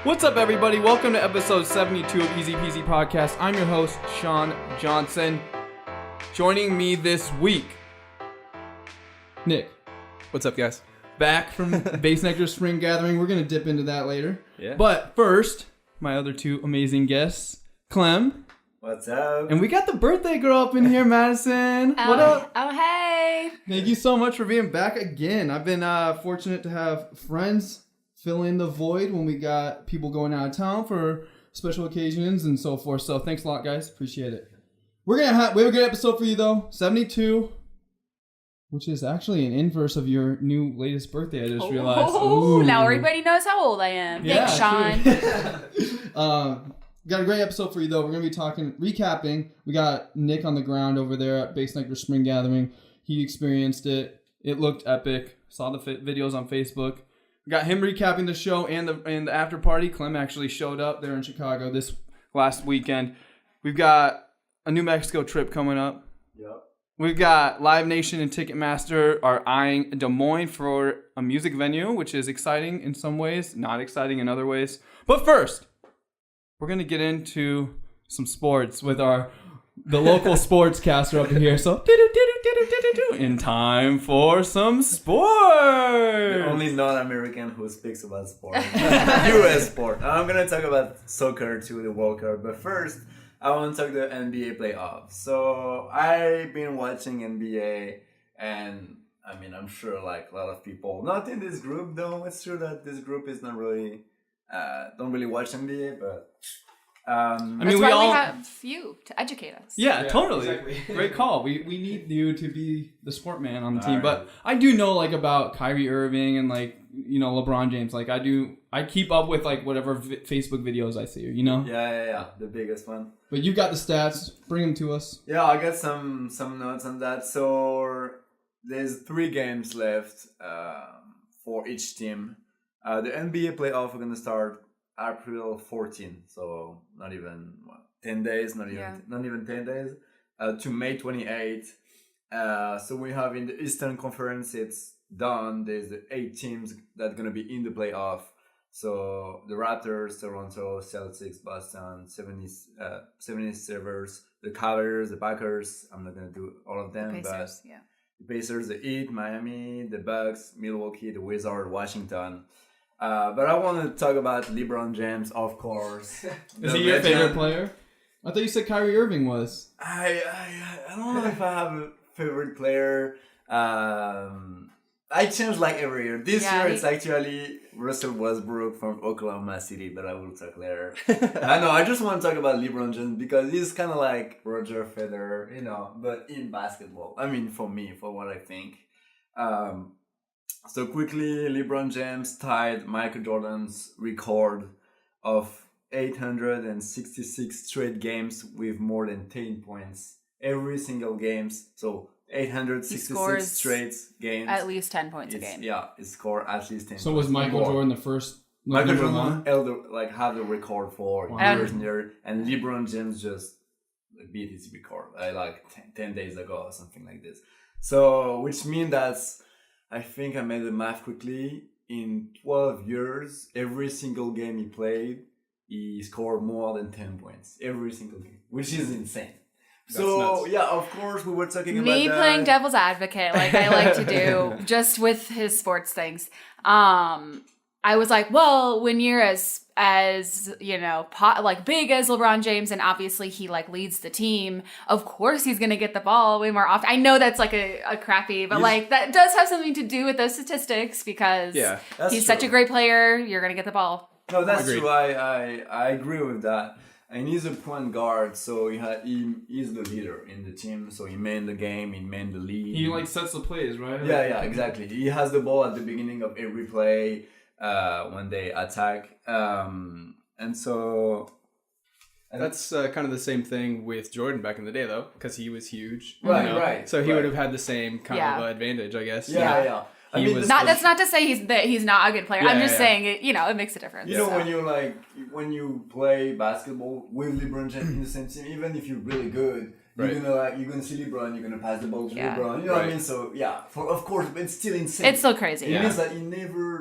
What's up, everybody? Welcome to episode 72 of EZPZ Podcast. I'm your host, Shaun Johnson. Joining me this week, Nick. What's up, guys? Back from Bassnectar Spring Gathering. We're going to dip into that later. Yeah. But first, my other two amazing guests, Clem. What's up? And we got the birthday girl up in here, Madison. What up? Oh, hey. Thank you so much for being back again. I've been fortunate to have friends fill in the void when we got people going out of town for special occasions and so forth. So thanks a lot, guys. Appreciate it. We have a good episode for you, though. 72, which is actually an inverse of your new latest birthday, I just realized. Ooh. Now everybody knows how old I am. Yeah, Thanks, Shaun. Got a great episode for you, though. We're going to be recapping. We got Nick on the ground over there at Bassnectar Spring Gathering. He experienced it. It looked epic. Saw the videos on Facebook. We got him recapping the show and the after party. Clem actually showed up there in Chicago this last weekend. We've got a New Mexico trip coming up. Yep. We've got Live Nation and Ticketmaster are eyeing Des Moines for a music venue, which is exciting in some ways, not exciting in other ways. But first, we're going to get into some sports with the local sportscaster up here. So, in time for some sports. The only non-American who speaks about sport. U.S. sport. I'm going to talk about soccer too, the World Cup. But first, I want to talk the NBA playoffs. So, I've been watching NBA, and I mean, I'm sure like a lot of people, not in this group though. It's true that this group is not really, don't really watch NBA, but I mean, That's why we have you to educate us. Yeah, totally. Exactly. Great call. We need you to be the sport man on the team. Right. But I do know like about Kyrie Irving and like, you know, LeBron James. Like I keep up with like whatever Facebook videos I see, you know? yeah, the biggest one. But you've got the stats. Bring them to us. Yeah, I got some notes on that. So there's 3 games left for each team. The NBA playoff are gonna start April 14, so not even 10 days, not even 10 days, to May 28. So we have in the Eastern Conference, it's done. There's the 8 teams that are gonna be in the playoff. So the Raptors, Toronto, Celtics, Boston, 76ers, the Cavaliers, the Packers. I'm not gonna do all of them, but the Pacers, the Heat, Miami, the Bucks, Milwaukee, the Wizards, Washington. But I want to talk about LeBron James, of course. Is he your favorite player? I thought you said Kyrie Irving was. I don't know if I have a favorite player. I change like every year. This year it's actually Russell Westbrook from Oklahoma City, but I will talk later. I know, I just want to talk about LeBron James because he's kind of like Roger Federer, you know, but in basketball. I mean, for me, for what I think. So quickly, LeBron James tied Michael Jordan's record of 866 straight games with more than 10 points. Every single games. So 866 straight games. At least 10 points a game. Yeah, he scored at least 10 So points. was Michael Jordan the first? Michael Jordan had the record for years and years, and LeBron James just beat his record like 10 days ago or something like this. So, which means that I think I made the math quickly. In 12 years, every single game he played, he scored more than 10 points. Every single game, which is insane. That's nuts. Yeah, of course, we were talking about Me playing devil's advocate, like I like to do, just with his sports things. I was like, well, when you're as you know, like big as LeBron James, and obviously he like leads the team, of course he's gonna get the ball way more often. I know that's like a crappy, but like that does have something to do with those statistics because he's such a great player. You're gonna get the ball. No, that's true. I agree with that. And he's a point guard, so he's the leader in the team. So he manned the game, he manned the lead. He like sets the plays, right? Yeah, exactly. He has the ball at the beginning of every play when they attack. And that's kind of the same thing with Jordan back in the day, though, because he was huge. Right. So he would have had the same kind of advantage, I guess. Yeah. I mean, that's not to say he's not a good player. I'm just saying it. You know, it makes a difference. You know, when you play basketball with LeBron James in the same team, even if you're really good, you're gonna see LeBron, you're gonna pass the ball to LeBron. You know what I mean? So of course, but it's still insane. It's still crazy. It means that he never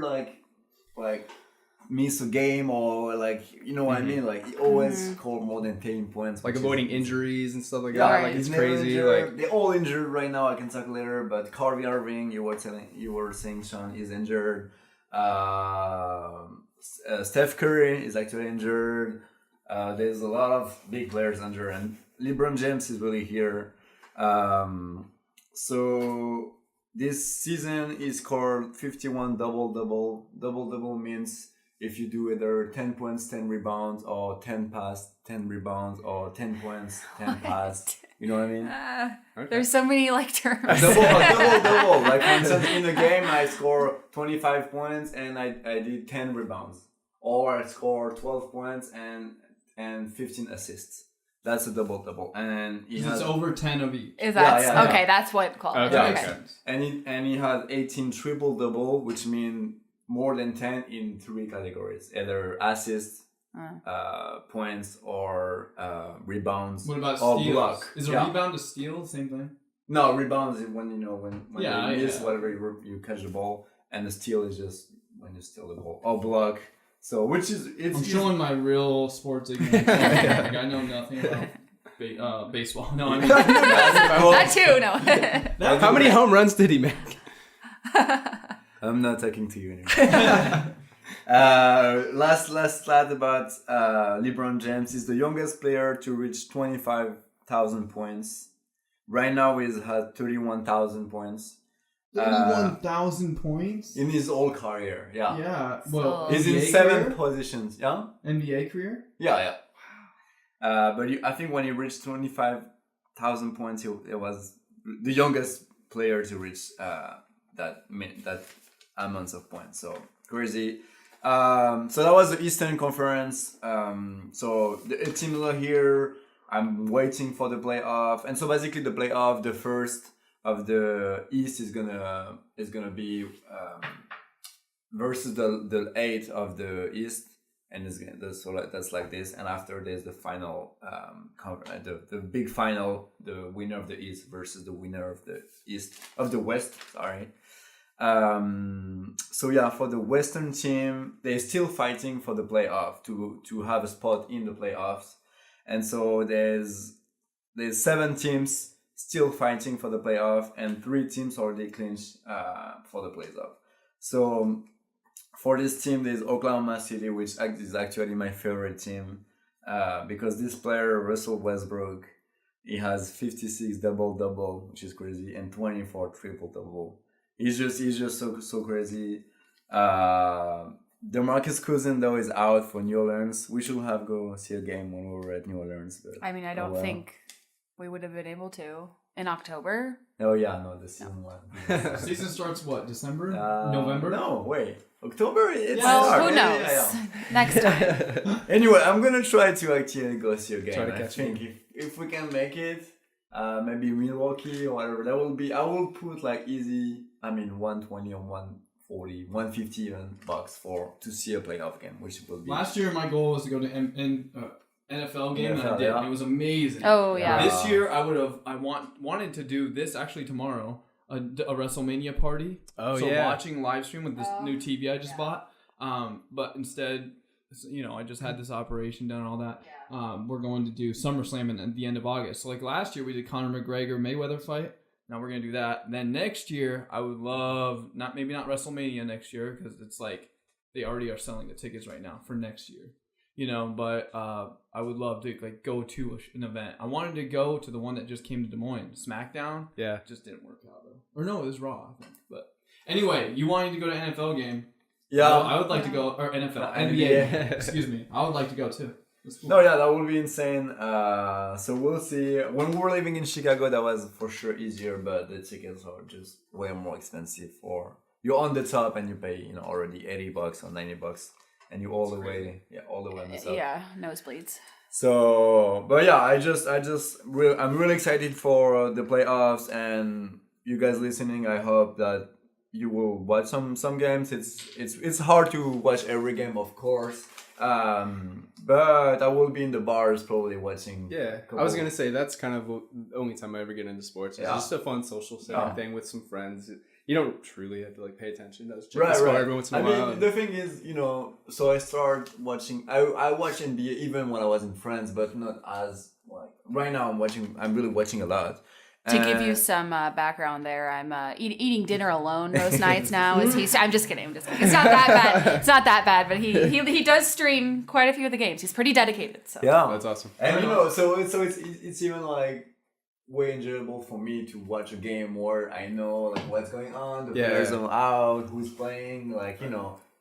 miss a game or like what I mean. Like he always scored more than 10 points. Like avoiding injuries and stuff like Yeah, that. Like it's he's never crazy. injured. Like They're all injured right now. I can talk later. But Harvey Irving, you were saying Shaun is injured. Steph Curry is actually injured. There's a lot of big players injured, and LeBron James is really here. So this season he scored 51 double-double. Double-double means if you do either 10 points, 10 rebounds, or 10 pass, 10 rebounds, or 10 points, 10 pass. You know what I mean? okay. There's so many like terms. Double. Like for instance, in a game I score 25 points and I did 10 rebounds. Or I score 12 points and 15 assists. That's a double. And he has it's over 10 of each. Is that Yeah. okay? That's what called. Okay. Yeah, Okay. and he had 18 triple-double, which means more than 10 in 3 categories, either assists, points, or rebounds. What about or steals? block. Is a rebound a steal? Same thing? No, rebounds is when when Yeah, you miss yeah. whatever you catch the ball, and the steal is just when you steal the ball or block. So which is I'm showing my real sports ignorance. Like, I know nothing about baseball. No, I mean That too. No. How many home runs did he make? I'm not talking to you anymore. Last stat about LeBron James is the youngest player to reach 25,000 points. Right now he's had 31,000 poinns. 31,000 points? In his whole career, yeah. Yeah. Well, He's in NBA 7 career? positions, yeah? NBA career? Yeah. But I think when he reached 25,000 points, he was the youngest player to reach that amount of points. So crazy. So that was the Eastern Conference. So the teams are here. I'm waiting for the playoff, and so basically the playoff, the first of the East is gonna be versus the 8th of the East, and that's like this. And after there's the final, the big final, the winner of the East versus the winner of the West. Sorry. So yeah, for the Western team, they're still fighting for the playoff to have a spot in the playoffs, and so there's 7 teams still fighting for the playoff, and 3 teams already clinched for the playoff. So for this team, there's Oklahoma City, which is actually my favorite team because this player, Russell Westbrook, he has 56 double-double, which is crazy, and 24 triple-double. He's just so crazy. DeMarcus Cousins though is out for New Orleans. We should have go see a game when we were at New Orleans. But I mean, I don't think we would have been able to in October. Oh yeah, no, the season one. Season starts what? December? November? No, wait. October. It's Well, who knows? Yeah. Next time. Anyway, I'm gonna try to actually go see a game. Try to I catch think if we can make it, maybe Milwaukee or whatever. That will be. I will put like easy. I mean, 120 or 140, 150 even bucks to see a playoff game, which will be. Last year, my goal was to go to NFL game, and I NFL, did. yeah. And it was amazing. Oh yeah. This year, I wanted to do this actually tomorrow, a WrestleMania party. Oh, so yeah. watching live stream with this new TV I just bought. But instead, I just had this operation done and all that. We're going to do SummerSlam at the end of August. So like last year, we did Conor McGregor Mayweather fight. Now we're gonna do that. And then next year, I would love not WrestleMania next year because it's like they already are selling the tickets right now for next year. But I would love to like go to an event. I wanted to go to the one that just came to Des Moines, SmackDown. Yeah. It just didn't work out though. Or no, it was Raw, I think. But anyway, you wanted to go to NFL game. Yeah. I would like to go, or NFL, NBA. Excuse me. I would like to go too. That's cool. No, yeah, that would be insane. So we'll see. When we were living in Chicago, that was for sure easier, but the tickets are just way more expensive. You're on the top and you pay, already $80 or $90, and you all the way on the top. Yeah, nosebleeds. So, but yeah, I'm really excited for the playoffs, and you guys listening. I hope that you will watch some games. It's hard to watch every game, of course. But I will be in the bars probably watching. Yeah, I was gonna say that's kind of the only time I ever get into sports. It's just a fun social setting thing with some friends. you don't truly have to like pay attention. That's just Right. every once in a while. The thing is, so I start watching. I watch NBA even when I was in France, but not as like right now. I'm really watching a lot. To give you some background there, I'm eating dinner alone most nights now. I'm just kidding. It's not that bad. It's not that bad, but he does stream quite a few of the games. He's pretty dedicated. So Yeah, that's awesome. And so it's even like way enjoyable for me to watch a game where I know like what's going on, the players are out, who's playing, like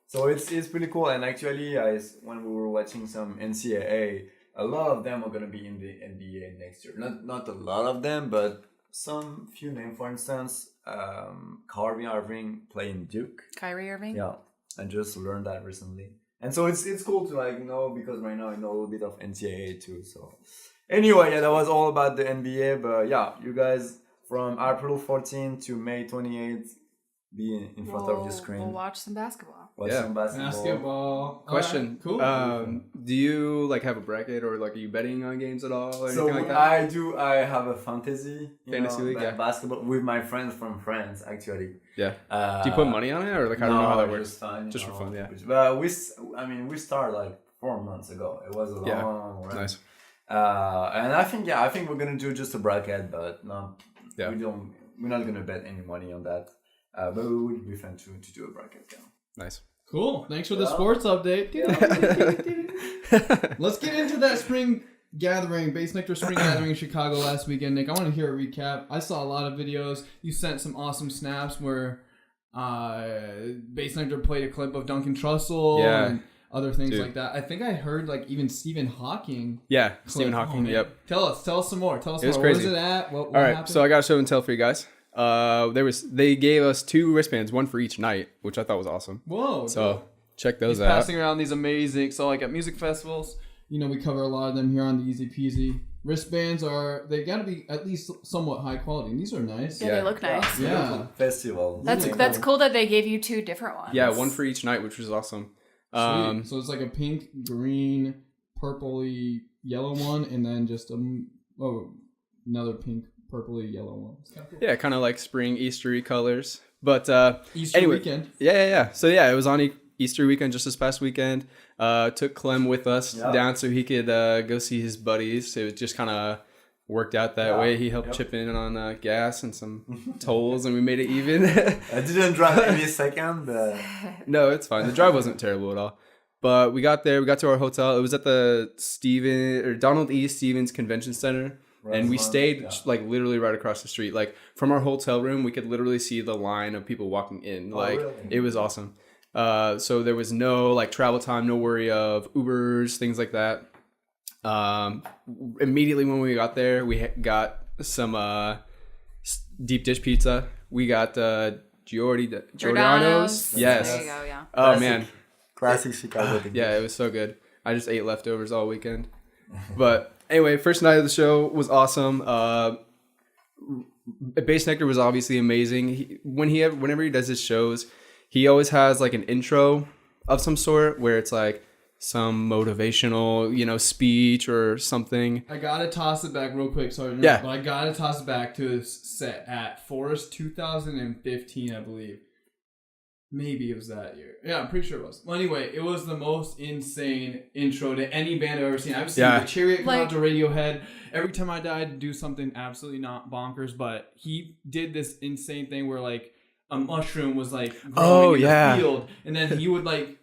So it's pretty cool. And actually, when we were watching some NCAA, a lot of them are gonna be in the NBA next year. Not a lot of them, but some few names. For instance, Kyrie Irving playing Duke. Kyrie Irving. Yeah, I just learned that recently, and so it's cool to like know, because right now I know a little bit of NCAA too. So anyway, that was all about the NBA. But yeah, you guys from April 14th to May 28th, be in front of your screen. We'll watch some basketball. Watch some Basketball. Question. Right, cool. Do you like have a bracket, or like are you betting on games at all or So anything like that? I do. I have a fantasy league, basketball with my friends from France actually. Yeah. Do you put money on it, or like I don't know how that works? Just for fun, yeah. But we started like 4 months ago. It was a long run. Nice. And I think we're gonna do just a bracket, but Yeah. we're not gonna bet any money on that. But it would be fun to do a bracket. Yeah. Nice. Cool. Thanks for the sports update. Let's get into that spring gathering, Bassnectar spring gathering in Chicago last weekend, Nick. I want to hear a recap. I saw a lot of videos. You sent some awesome snaps where Bassnectar played a clip of Duncan Trussell and other things like that. I think I heard like even Stephen Hawking. Yeah, Stephen Hawking. Yep. Tell us some more. Tell us more. Was crazy. Where was it at? What all right, happened? so I got a show and tell for you guys. They gave us 2 wristbands, one for each night, which I thought was awesome. Whoa. So check those He's out. passing around these amazing, so like at music festivals, we cover a lot of them here on the EZPZ. Wristbands they got to be at least somewhat high quality. And these are nice. Yeah, they look nice. Yeah. Festival. That's cool that they gave you 2 different ones. Yeah, one for each night, which was awesome. Sweet. So it's like a pink, green, purpley, yellow one, and then just another pink, purpley, yellow one. It's kind of cool. Yeah, kind of like spring Eastery colors. But Easter weekend. Yeah. So yeah, it was on Easter weekend, just this past weekend. Took Clem with us down so he could go see his buddies. It was just kind of worked out that way. He helped chip in on gas and some tolls, and we made it even. I didn't drive any second, but no, it's fine. The drive wasn't terrible at all. But we got there. We got to our hotel. It was at the Donald E. Stevens Convention Center. And we stayed like literally right across the street. Like from our hotel room, we could literally see the line of people walking in. It was awesome. So there was no like travel time, no worry of Ubers, things like that. Immediately when we got there, we got some deep dish pizza. We got Giordano's. Yes. There you go, yeah. Oh man, classic Chicago. Yeah, it was so good. I just ate leftovers all weekend. But anyway, first night of the show was awesome. Bassnectar was obviously amazing. Whenever he does his shows, he always has like an intro of some sort where it's like some motivational, speech or something. I gotta toss it back real quick. Sorry, but I gotta toss it back to his set at Forest 2015, I believe. Maybe it was that year. Yeah, I'm pretty sure it was. Well, anyway, it was the most insane intro to any band I've ever seen. I've seen the Chariot come out to Radiohead. Every time I died to do something absolutely not bonkers, but he did this insane thing where like a mushroom was like growing in the field, and then he would like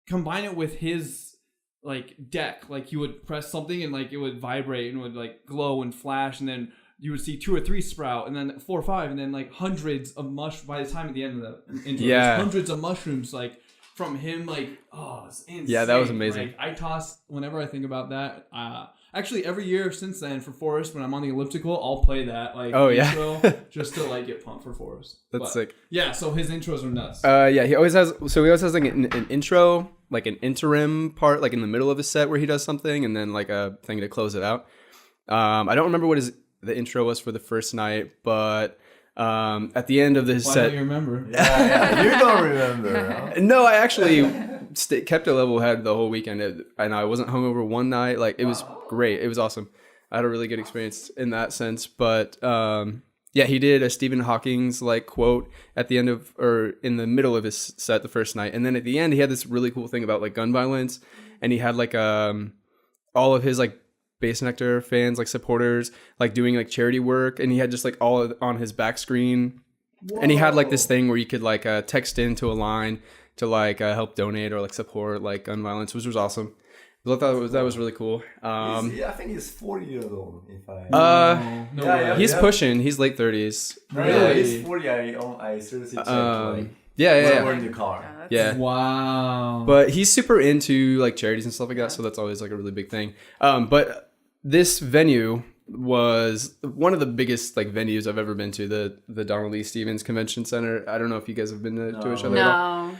combine it with his like deck. Like he would press something and like it would vibrate and would like glow and flash, and then you would see 2 or 3 sprout, and then 4 or 5, and then like hundreds of by the time at the end of the intro, there's hundreds of mushrooms like from him. Like, oh, it's insane. Yeah, that was amazing. Like, I toss whenever I think about that. Actually, every year since then for Forest, when I'm on the elliptical, I'll play that intro just to like get pumped for Forest. That's sick. Yeah, so his intros are nuts. He always has like an intro, like an interim part, like in the middle of his set where he does something, and then like a thing to close it out. I don't remember what the intro was for the first night, but at the end of the set, don't you remember? Yeah, you don't remember. Huh? No, I actually kept a level head the whole weekend, and I wasn't hungover one night. Like it was great. It was awesome. I had a really good experience in that sense. But Yeah, he did a Stephen Hawking's like quote at the end of, or in the middle of his set the first night, and then at the end he had this really cool thing about like gun violence, and he had like all of his like Bassnectar fans, like supporters, like doing like charity work, and he had just like all on his back screen. Whoa. And he had like this thing where you could like text into a line to like help donate or like support like gun violence, which was awesome. I thought that was really cool. I think he's 40 years old. He's pushing. He's late 30s. Really? Yeah, he's 40. I seriously checked. Yeah. We're in the car. Yeah. Wow. But he's super into like charities and stuff like that, so that's always like a really big thing. But this venue was one of the biggest like venues I've ever been to, the Donald E. Stevens Convention Center. I don't know if you guys have been to each other at all.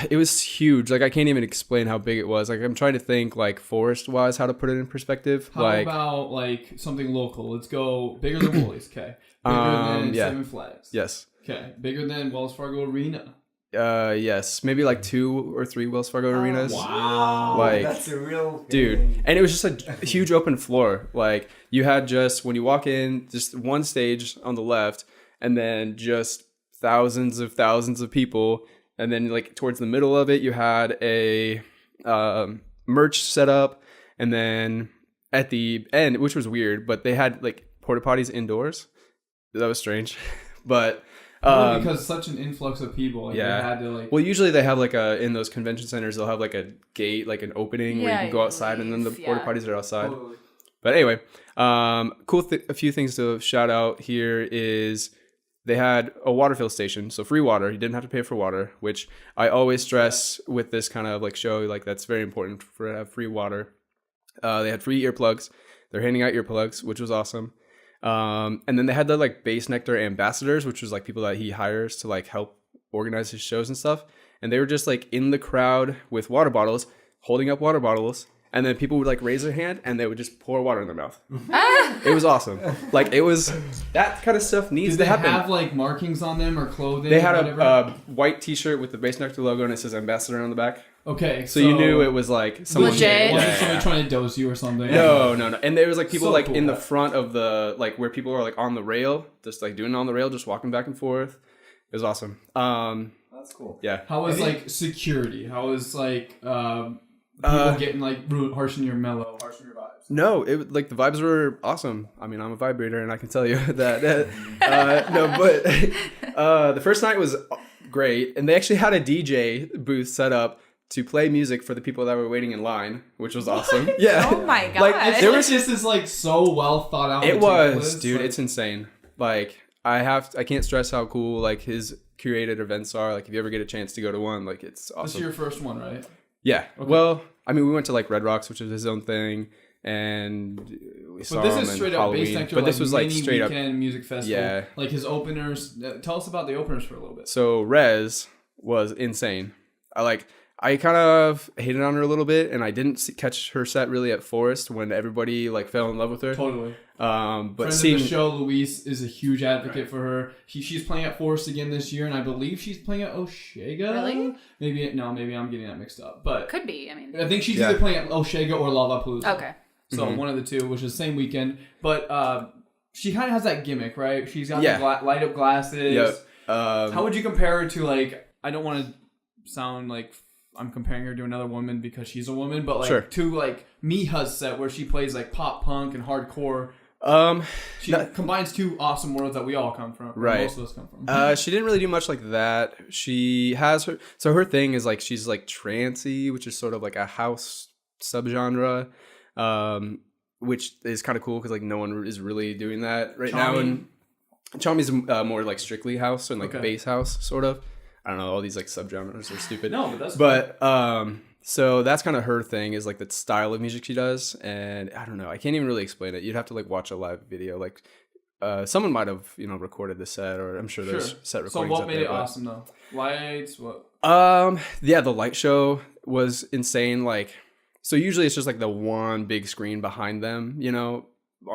It was huge. Like I can't even explain how big it was. Like I'm trying to think like forest wise how to put it in perspective. How about like something local? Let's go bigger than Woolies. Okay. Bigger than Seven Flags. Yes. Okay. Bigger than Wells Fargo Arena. Yes, maybe like 2 or 3 Wells Fargo arenas. Wow, like that's a real thing. Dude. And it was just a huge open floor. Like you had just when you walk in, just one stage on the left, and then just thousands of people. And then like towards the middle of it, you had a merch set up, and then at the end, which was weird, but they had like porta potties indoors. That was strange, but. Because such an influx of people, like, they had to like. Well, usually they have like in those convention centers, they'll have like a gate, like an opening where you can go outside, and then the porta potties are outside. Totally. But anyway, a few things to shout out here is they had a water fill station, so free water. You didn't have to pay for water, which I always stress with this kind of like show. Like that's very important for to have free water. They had free earplugs. They're handing out earplugs, which was awesome. And then they had the like Bassnectar ambassadors, which was like people that he hires to like help organize his shows and stuff. And they were just like in the crowd with water bottles, holding up water bottles. And then people would like raise their hand and they would just pour water in their mouth. It was awesome. Like it was, that kind of stuff needs to happen. Did they have like markings on them or clothing? They had a white t-shirt with the Bassnectar logo and it says ambassador on the back. Okay, so you knew it was like someone wasn't somebody trying to dose you or something. No. And there was like people like in the front of the like where people are like on the rail, just like doing it on the rail, just walking back and forth. It was awesome. That's cool. Yeah. How was like security? How was like people getting like harshing your vibes? No, it like the vibes were awesome. I mean, I'm a vibrator and I can tell you that. No, but the first night was great, and they actually had a DJ booth set up to play music for the people that were waiting in line, which was awesome. Yeah. Oh my god. Like there was just this like so well thought out. It was, dude. Like, it's insane. Like I can't stress how cool like his curated events are. Like if you ever get a chance to go to one, like it's awesome. This is your first one, right? Yeah. Okay. Well, I mean, we went to like Red Rocks, which is his own thing, and we saw him in Halloween. But this was like straight up music festival. Yeah. Like his openers. Tell us about the openers for a little bit. So Rez was insane. I kind of hated on her a little bit, and I didn't catch her set really at Forest when everybody like fell in love with her. Totally. But friend of the show, Luis, is a huge advocate for her. She's playing at Forest again this year, and I believe she's playing at Osheaga. Really? Maybe I'm getting that mixed up. But could be. I mean, I think she's either playing at Osheaga or Lollapalooza. Okay. So one of the two, which is the same weekend. But she kind of has that gimmick, right? She's got the light up glasses. Yep. How would you compare her to like? I don't want to sound like I'm comparing her to another woman because she's a woman, but like to like Miha's set where she plays like pop punk and hardcore. She combines two awesome worlds that we all come from. Right. Most of us come from. She didn't really do much like that. She has her thing is like she's like trancey, which is sort of like a house subgenre, which is kind of cool because like no one is really doing that right now. And Chami's more like strictly house and like bass house sort of. I don't know, all these like subgenres are stupid. No, but that's cool. So that's kind of her thing is like the style of music she does, and I don't know, I can't even really explain it. You'd have to like watch a live video. Like someone might have recorded the set, or I'm sure there's set recordings. So what made it awesome though? Lights, what? Yeah, the light show was insane. Like, so usually it's just like the one big screen behind them,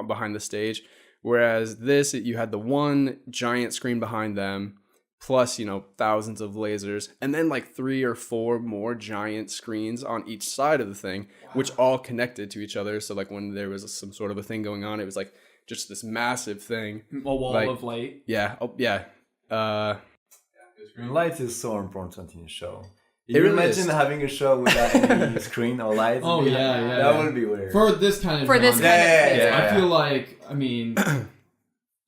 behind the stage. Whereas this, you had the one giant screen behind them, plus, thousands of lasers, and then like 3 or 4 more giant screens on each side of the thing, which all connected to each other. So like when there was some sort of a thing going on, it was like just this massive thing. A wall like, of light. Yeah. Oh, yeah. Light is so important in a show. It You really imagine is. having a show without any screen or lights? Oh, yeah. That would be weird. For this kind of For this genre, kind of Yeah. I feel like, I mean,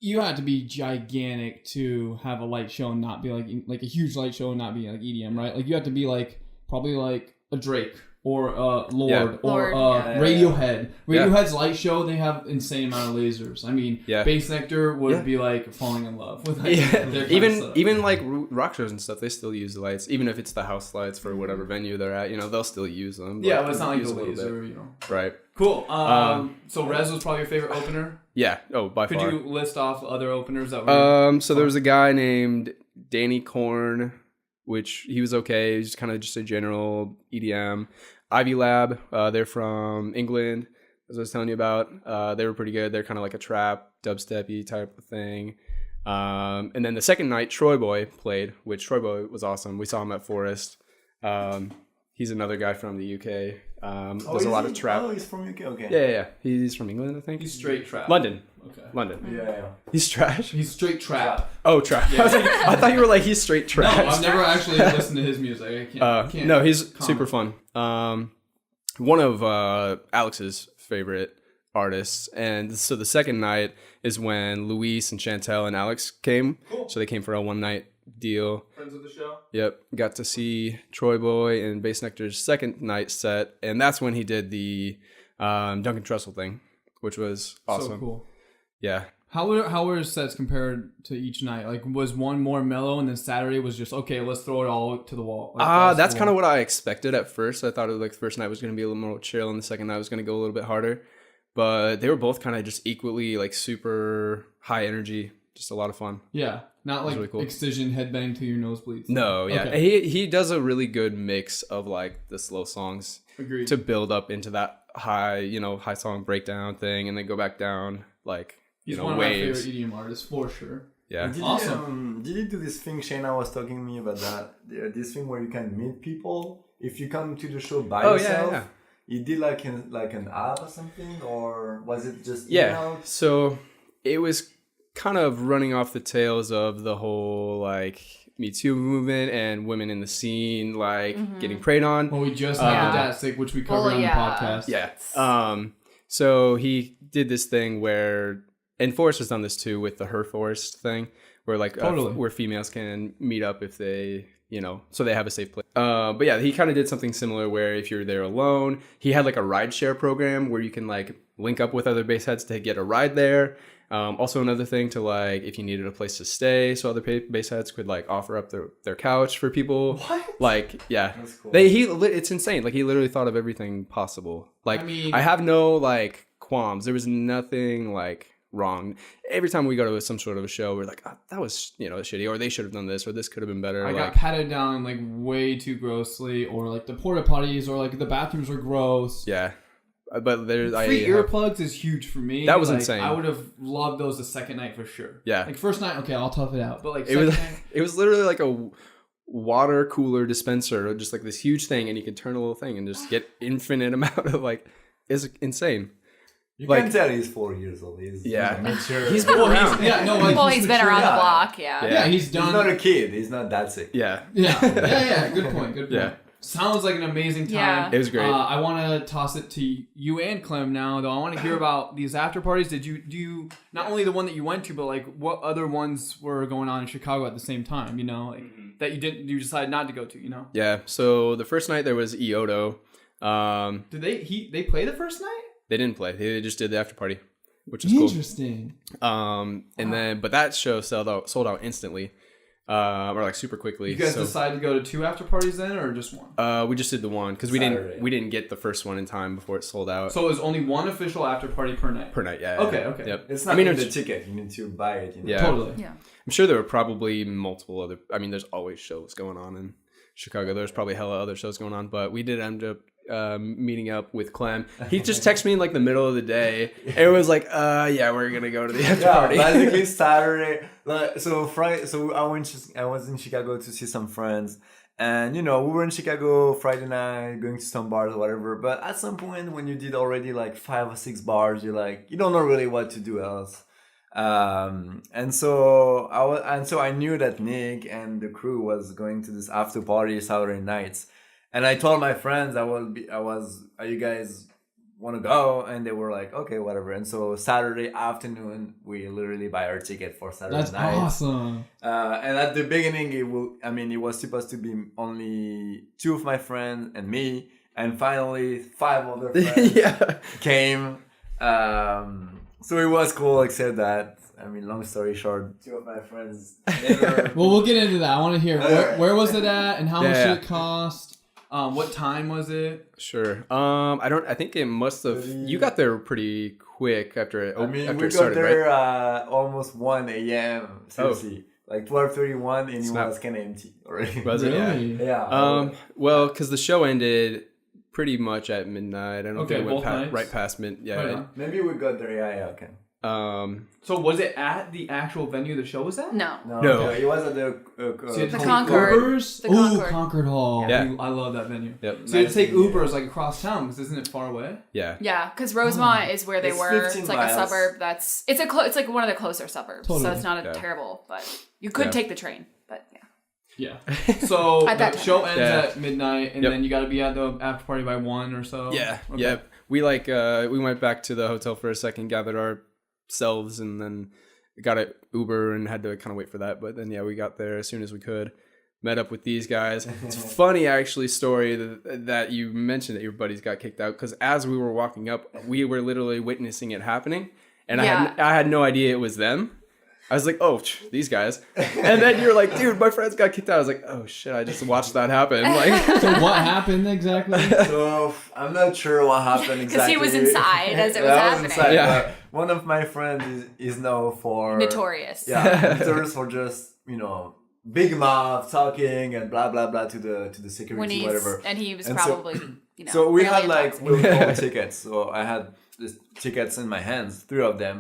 you have to be gigantic to have a light show and not be like a huge light show and not be like EDM, right? Like you have to be like probably like a Drake or a Lord Yeah. or Lord, Radiohead. Yeah. Radiohead's light show, they have insane amount of lasers. I mean, Yeah. Bassnectar would Yeah. be like falling in love with like, Yeah. their kind of stuff. Even like rock shows and stuff, they still use the lights, even if it's the house lights for whatever venue they're at. You know, they'll still use them. Yeah, but it's not like use the a little laser, bit. you know. Right. Cool. So Rez was probably your favorite opener. Yeah. Oh, by Could far. you list off other openers that were? So there was a guy named Danny Korn, which he was okay. He's kind of just a general EDM. Ivy Lab, they're from England, as I was telling you about. They were pretty good. They're kind of like a trap, dubstep-y type of thing. And then the second night, Troy Boy played, which Troy Boy was awesome. We saw him at Forest. He's another guy from the UK. Does a lot of trap. Oh, he's from UK. Okay. Yeah. He's from England, I think. He's straight trap. London. Okay. London. Yeah. He's trash. He's straight trap. Oh, trap. Yeah. I thought you were like, he's straight No, trash. I've never actually listened to his music. I can't No, he's comment. super fun. One of Alex's favorite artists. And so the second night is when Luis and Chantel and Alex came. Cool. So they came for a one night deal. Friends of the show. Yep. Got to see Troy Boy and Bassnectar's second night set. And that's when he did the Duncan Trussell thing, which was awesome. So cool. Yeah. How were his sets compared to each night? Like, was one more mellow and then Saturday was just, okay, let's throw it all to the wall? Like, That's kind of what I expected at first. I thought it was like the first night was going to be a little more chill and the second night was going to go a little bit harder. But they were both kind of just equally like super high energy. Just a lot of fun. Yeah. Not like really cool. excision headbang to your nosebleeds. No, yeah. Okay. He does a really good mix of like the slow songs Agreed. to build up into that high song breakdown thing and then go back down like, He's you know, one waves. of my favorite EDM artists for sure. Yeah. Awesome. Did you do this thing? Shayna was talking to me about that. This thing where you can meet people if you come to the show by yourself. Yeah. You did like an app or something, or was it just Yeah. email? So it was kind of running off the tails of the whole like Me Too movement and women in the scene like getting preyed on. Well, we just had the Dat Stick, which we covered on the podcast. Yeah. So he did this thing where, and Forrest has done this too with the Her Forest thing, where like where females can meet up if they, so they have a safe place. But yeah, he kind of did something similar where if you're there alone, he had like a rideshare program where you can like link up with other bass heads to get a ride there. Also another thing to like, if you needed a place to stay, so other bass heads could like offer up their couch for people. What? Like, yeah. That's cool. It's insane. Like he literally thought of everything possible. Like I have no like qualms. There was nothing like wrong. Every time we go to some sort of a show, we're like, oh, that was, shitty, or they should have done this, or this could have been better. I got patted down like way too grossly, or like the porta potties, or like the bathrooms were gross. Yeah. But there's free earplugs is huge for me. That was like, insane. I would have loved those the second night for sure. Yeah. Like first night, okay, I'll tough it out. But like it was literally like a water cooler dispenser, just like this huge thing, and you can turn a little thing and just get infinite amount of like, it's insane. You like, can tell he's 4 years old. He's mature. He's been around. He's been around the block. Yeah, he's done. He's not a kid. He's not that sick. Yeah. Yeah. Good point. Yeah. Sounds like an amazing time. Yeah. It was great. I want to toss it to you and Clem now, though. I want to hear about these after parties. Do you not only the one that you went to, but like what other ones were going on in Chicago at the same time? That you decided not to go to. Yeah. So the first night there was Iodo. Did they play the first night? They didn't play. They just did the after party, which is cool. Interesting. But that show sold out instantly. Or like super quickly. You guys decided to go to 2 after parties then, or just one? We just did the one because we didn't get the first one in time before it sold out. So it was only one official after party per night. Yeah. Okay. Yep. It's not the ticket. You need to buy it. Yeah. Totally. Yeah. I'm sure there were probably multiple other. I mean, there's always shows going on in Chicago. There's probably hella other shows going on, but we did end up meeting up with Clem. He just texted me in like the middle of the day. It was like, yeah, we're gonna go to the after party. Basically Saturday. So Friday. So I was in Chicago to see some friends, And, you know, we were in Chicago Friday night, going to some bars or whatever. But at some point, when you did already like 5 or 6 bars, you're like, you don't know really what to do else. And so I knew that Nick and the crew was going to this after party Saturday nights. And I told my friends, are you guys want to go? And they were like, okay, whatever. And so Saturday afternoon, we literally buy our ticket for Saturday night. That's awesome. And at the beginning, it was supposed to be only 2 of my friends and me. And finally, 5 other friends came. So it was cool, except that, long story short, 2 of my friends never... Well, we'll get into that. I want to hear, where was it at and how much did it cost? What time was it? Sure. I think it must have. You got there pretty quick after it. We it got started, there right? Almost 1 a.m. Seriously, like 12:31, and it was kind of empty already. Was it? Really? Yeah. Well, because the show ended pretty much at midnight. I don't know if it went nights? right past midnight. Yeah. Right. Maybe we got there. Yeah. Okay. So was it at the actual venue the show was at? No. No. It was at the So you had to take Concord. Ubers? The Ooh, Concord. Concord Hall. Yeah. I love that venue. Yep. So you had to take Ubers like across town because isn't it far away? Yeah. Yeah, because Rosemont is where they It's were. 15 It's like miles. a suburb. It's like one of the closer suburbs. Totally. So it's not Yeah. terrible, but you could Yeah. take the train. But yeah. Yeah. So At the that time. show ends Yeah. at midnight, and Yep. then you got to be at the after party by 1 or so. Yeah. Okay. Yep. We we went back to the hotel for a second, gathered ourselves, and then got an Uber and had to kind of wait for that. But then we got there as soon as we could. Met up with these guys. It's funny actually story that you mentioned that your buddies got kicked out, because as we were walking up, we were literally witnessing it happening, and Yeah. I had no idea it was them. I was like, oh, these guys. And then you're like, dude, my friends got kicked out. I was like, oh shit, I just watched that happen. Like, So what happened exactly? So I'm not sure what happened Because exactly. he was inside as it was I happening. inside, Yeah. but one of my friends is known for Notorious. Yeah, notorious for just big mouth talking and blah blah blah to the security whatever. And he was And so- probably So we fairly had like intoxicated. tickets. So I had these tickets in my hands, 3 of them.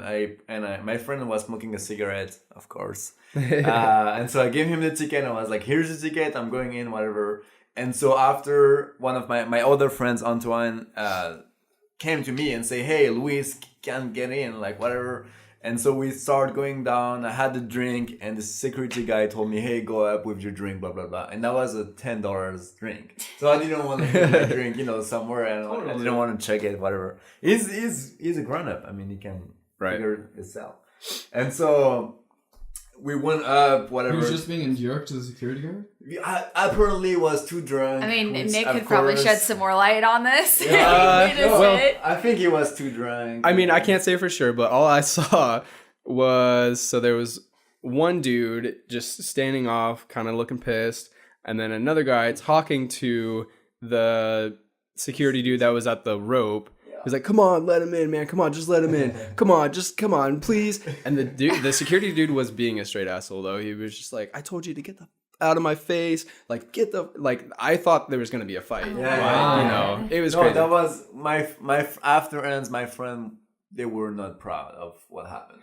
My friend was smoking a cigarette, of course. And so I gave him the ticket and I was like, here's the ticket, I'm going in, whatever. And so after one of my other friends, Antoine, came to me and say, hey, Luis can't get in, like whatever. And so we start going down. I had the drink, and the security guy told me, hey, go up with your drink, blah, blah, blah. And that was a $10 drink. So I didn't want to put my drink, somewhere, and I didn't want to check it, whatever. He's a grown-up. He can figure himself. And so we went up, whatever. He was just being a jerk to the security guard? I apparently was too drunk. Nick could probably shed some more light on this. I think he was too drunk. I can't say for sure, but all I saw was, so there was one dude just standing off, kind of looking pissed, and then another guy talking to the security dude that was at the rope. He's like, come on, let him in, man. Come on, just let him in. Come on, please. And the security dude was being a straight asshole, though. He was just like, I told you to get the out of my face. Like, I thought there was going to be a fight. Wow. It was crazy. That was my after ends, my friend, they were not proud of what happened.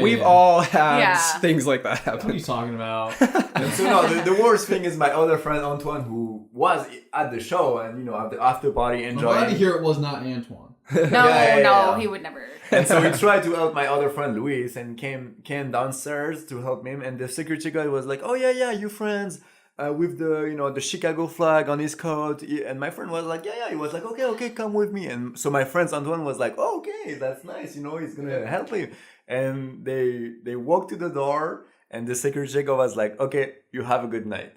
We've all had things like that What are happen. you talking about? And so the worst thing is my other friend Antoine, who was at the show and at the after party I'm glad to enjoying. hear it was not Antoine. No, he would never. And so we tried to help my other friend Luis and came downstairs to help him, and the security guy was like, oh yeah, you friends with the Chicago flag on his coat. And my friend was like, yeah, he was like, okay, come with me. And so my friend Antoine was like, oh, okay, that's nice, he's gonna help you. And they walked to the door, and the security guy was like, okay, you have a good night.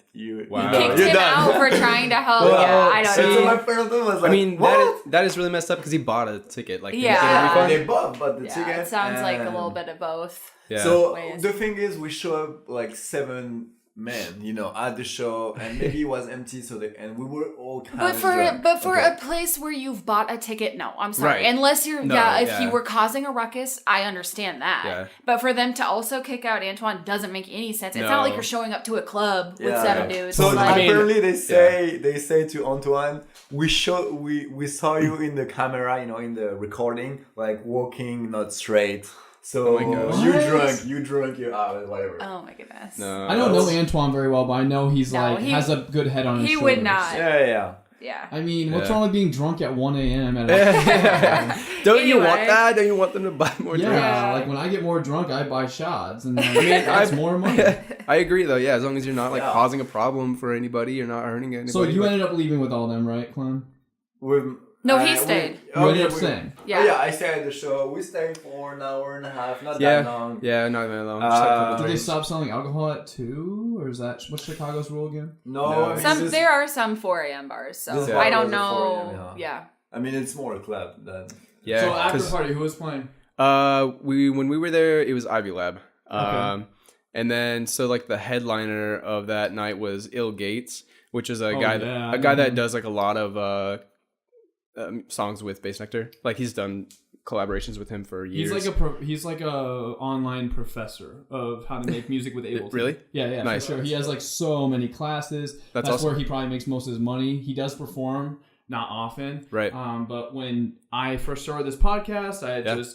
Wow. Kicked you're him done. out for trying to help. Well, I don't and so know. my friend Antoine was like, that is really messed up because he bought a ticket. Like, Yeah. They both bought the ticket. It sounds like a and- little bit of both. Yeah. So ways. the thing is, we show up like 7 men, at the show, and maybe it was empty, and we were all kind But of for drunk. a place where you've bought a ticket, no, I'm sorry. Right. Unless you're No, if you were causing a ruckus, I understand that. Yeah. But for them to also kick out Antoine doesn't make any sense. It's No. not like you're showing up to a club with Yeah. 7 dudes. So like, apparently they say to Antoine, we saw you in the camera, in the recording, like walking not straight. So Oh my gosh. you drunk, whatever. Oh my goodness. No, I don't know Antoine very well, but I know he's has a good head on his He shoulders. would not. Yeah. Yeah. I mean, what's wrong with being drunk at 1 a.m. at Don't you want Anyway. that? Don't you want them to buy more drinks? Yeah, like when I get more drunk, I buy shots, and then that's more money. I agree though. Yeah, as long as you're not like causing a problem for anybody, you're not hurting anybody. So you ended up leaving with all them, right, Clem? No, he stayed. You ended up staying. Yeah. Oh, yeah, I stayed at the show. We stayed for an hour and a half, not that long. Yeah, not very long. Just a couple Did they drinks. stop selling alcohol at 2? Or is that what's Chicago's rule again? No, There are some 4 a.m. bars, so This I bar don't was a 4 know. a.m., Yeah. I mean, it's more a club than. Yeah. So after 'cause, the party, who was playing? when we were there, it was Ivy Lab. Okay. And then so like the headliner of that night was Ill Gates, which is a guy that does like a lot of songs with Bassnectar. Like he's done collaborations with him for years. He's like a online professor of how to make music with Ableton. Really? Yeah, Nice. for sure. He has like so many classes. That's awesome. where he probably makes most of his money. He does perform, not often. Right. But when I first started this podcast,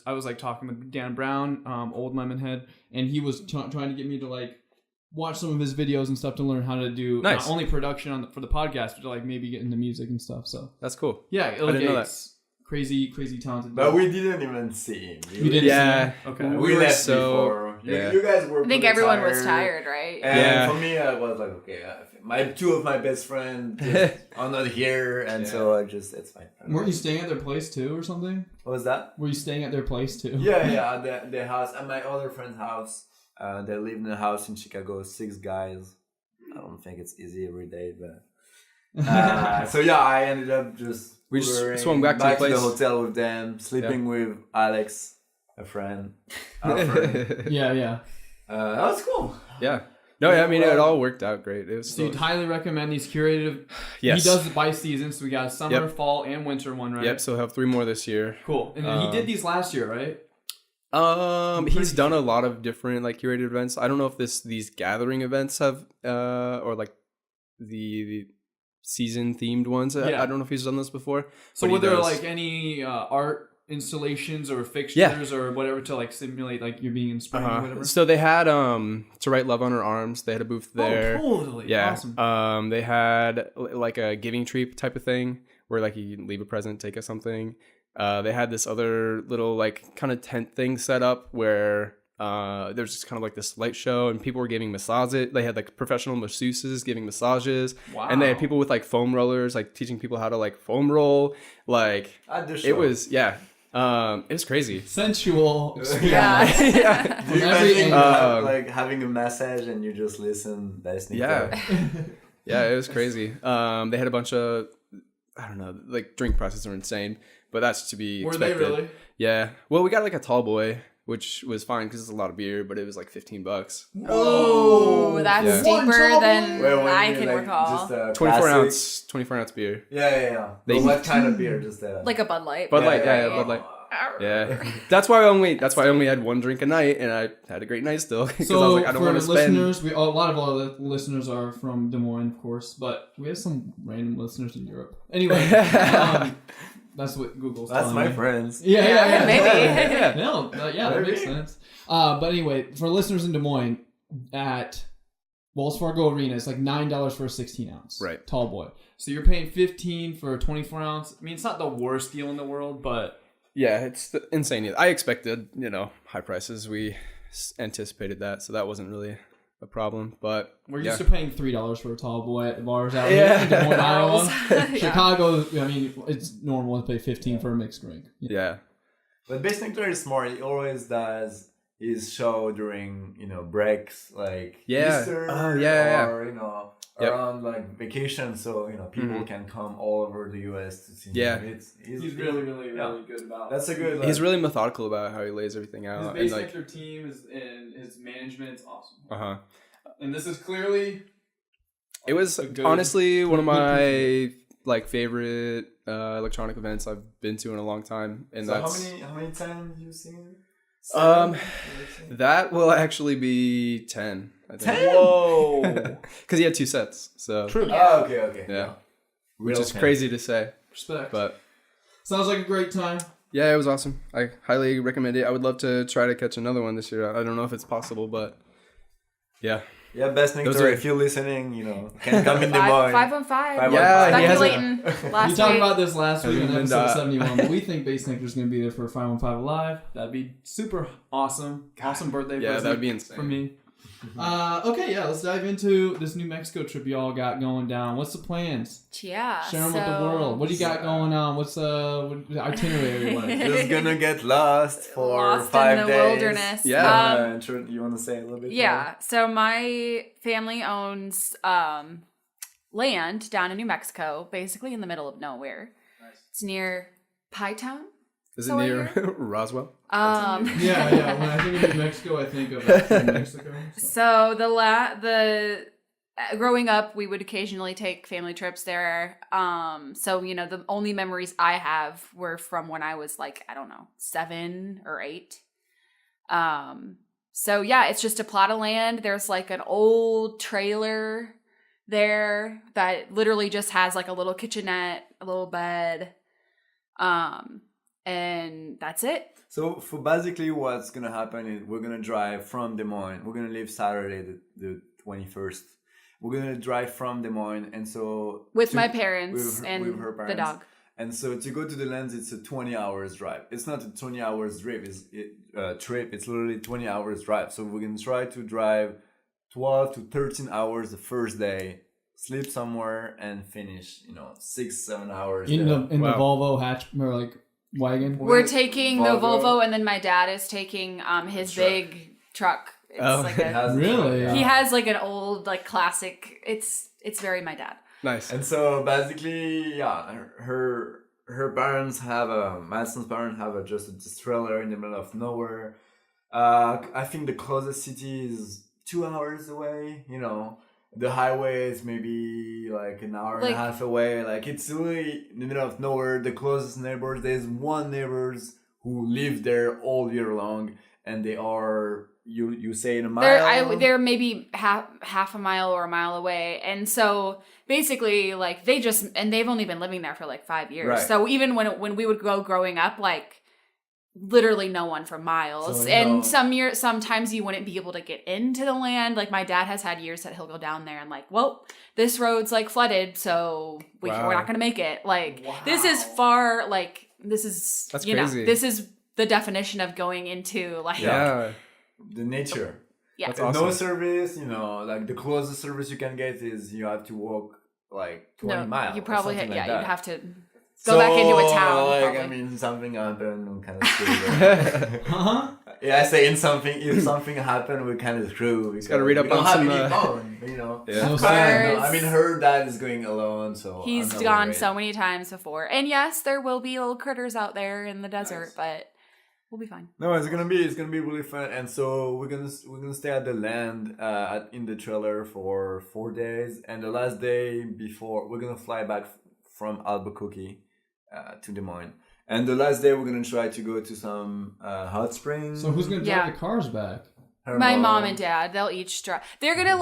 I was like talking with Dan Brown, old Lemonhead, and he was trying to get me to like watch some of his videos and stuff to learn how to do not only production for the podcast, but to like maybe get into music and stuff. So that's cool. yeah, I didn't know that. Crazy talented. But we didn't even see him. You didn't Yeah. see him? Okay. We were left so- before. yeah. You guys were. I think pretty everyone was tired, right? And Yeah. for me, I was like, okay, two of my best friends are not here, and so it's fine. Weren't you staying at their place too, or something? What was that? Were you staying at their place too? Yeah, the house at my other friend's house. They live in a house in Chicago. 6 guys. I don't think it's easy every day, but so yeah, I ended up just We just Ubering swung back to the place. hotel with them, sleeping with Alex, a friend. Our friend. Yeah. That was cool. Yeah. No, I mean it all worked out great. It was So you'd highly recommend these curated. Yes. He does it by seasons. So we got a summer, fall, and winter one, right? Yep. So we'll have 3 more this year. Cool. And then he did these last year, right? He's done a lot of different like curated events. I don't know if these gathering events have or like the season themed ones. Yeah. I don't know if he's done this before. So but were he there does. like any art installations or fixtures or whatever to like simulate like you're being in spring or whatever? So they had To Write Love on Her Arms. They had a booth there. Oh, totally. Yeah. Awesome. They had like a giving tree type of thing where like you can leave a present, take us something. They had this other little like kind of tent thing set up where there's just kind of like this light show and people were giving massages. They had like professional masseuses giving massages. Wow. And they had people with like foam rollers, like teaching people how to like foam roll. Like At the show. it was, it was crazy. Sensual. Yeah. Do you every imagine angle. like having a massage and you just listen? Bassnectar? Yeah. Yeah, it was crazy. They had a bunch of, I don't know, like drink prices are insane, but that's to be expected. Were they really? Yeah. Well, we got like a tall boy, which was fine because it's a lot of beer, but it was like $15. Oh, that's Yeah. steeper than Wait, what I do you can mean, recall. Just a 24 ounce beer. Yeah. They- But what kind of beer? Just Like a Bud Light. Bud Light, right? Bud Light. Yeah. That's why I only had 1 drink a night, and I had a great night still because I was So like, I don't for want to spend. listeners, a lot of our listeners are from Des Moines, of course, but we have some random listeners in Europe. Anyway, that's what Google's That's telling my me. friends. Yeah. Maybe. No, that makes sense. But anyway, for listeners in Des Moines, at Wells Fargo Arena, it's like $9 for a 16 ounce. Right. Tall boy. So you're paying $15 for a 24 ounce. I mean, it's not the worst deal in the world, but Yeah, it's insane. I expected, high prices. We anticipated that, so that wasn't really a problem. But we're used to paying $3 for a tall boy at the bars out here Yeah. in Des Moines, Iowa. Yeah. Chicago, I mean, it's normal to pay $15 for a mixed drink. Yeah. But Bassnectar is smart. He always does his show during breaks like Easter or around like vacation, so people can come all over the US to see him. He's really good about it. That's a good. He's really methodical about how he lays everything out. His and Bassnectar team and his management is awesome. Uh-huh. And this is clearly It was honestly one of my favorite electronic events I've been to in a long time. And so that's how many times have you seen it? that will actually be 10. I think. 10? Whoa. Because he had 2 sets. So True. Oh, okay. yeah. Which Real is 10. crazy to say. Respect. But Sounds like a great time. Yeah, it was awesome. I highly recommend it. I would love to try to catch another one this year. I don't know if it's possible, but yeah. Yeah, Bassnectar, if you're listening, can come in Des Moines. 515. Yeah, he Speculating last We talked week. about this last week in And, episode 71, but we think Bassnectar's going to be there for 515 Live. That'd be super awesome. Awesome birthday present that'd be insane. for me. Okay, yeah, let's dive into this New Mexico trip y'all got going down. What's the plans? Yeah. Share them with the world. What do you got going on? What's the itinerary like? Just gonna get lost for Lost 5 in the days. wilderness. Yeah. You want to say a little bit? Yeah. So my family owns land down in New Mexico, basically in the middle of nowhere. Nice. It's near Pie Town. Is it So near Roswell? Yeah. When I think of New Mexico, I think of New Mexico. So the growing up, we would occasionally take family trips there. So the only memories I have were from when I was 7 or 8. So yeah, it's just a plot of land. There's an old trailer there that literally just has a little kitchenette, a little bed, and that's it. So for basically what's gonna happen is we're gonna drive from Des Moines. We're gonna leave Saturday the 21st. We're gonna drive from Des Moines, and so With my parents with and her the parents. dog. And so to go to the lands, it's a 20 hours drive. It's not a 20 hours trip. It's literally 20 hours drive. So we're gonna try to drive 12 to 13 hours the first day, sleep somewhere, and finish 6-7 hours In there. the Volvo hatch or wagon. We're taking the Volvo. Volvo, and then my dad is taking his Truck. big truck. It's It has a Really? truck, he yeah. has an old classic. It's very my dad. Nice. And so basically, yeah, her parents Madison's parents have just a trailer in the middle of nowhere. I think the closest city is 2 hours away. The highway is maybe an hour and a half away. It's really in the middle of nowhere. The closest neighbors, there's one neighbors who live there all year long, and they are you say in a mile. They're maybe half a mile or a mile away, and so basically they've only been living there for 5 years. Right. So even when we would go growing up, literally no one for miles. So, and sometimes you wouldn't be able to get into the land. My dad has had years that he'll go down there and well, this road's flooded, so we're not gonna make it. This is far. This is That's crazy. this is the definition of going into Yeah. The nature. Yeah. That's No awesome. service, the closest service you can get is you have to walk 20 miles. You or probably something you'd that. have to go back into a town. probably. Something happened, we kind of screwed. Yeah, I say if something happened, we kind of screwed. Just gotta read up on some. Yeah. So Of sad. course. Her dad is going alone, so He's I'm not gone worried. so many times before. And yes, there will be little critters out there in the desert, but we'll be fine. No, it's gonna be really fun, and so we're gonna stay at the land in the trailer for 4 days, and the last day before we're gonna fly back from Albuquerque to Des Moines, and the last day we're gonna try to go to some hot springs. So who's going to drive the cars back? Her My mom and dad, they'll each drive. They're gonna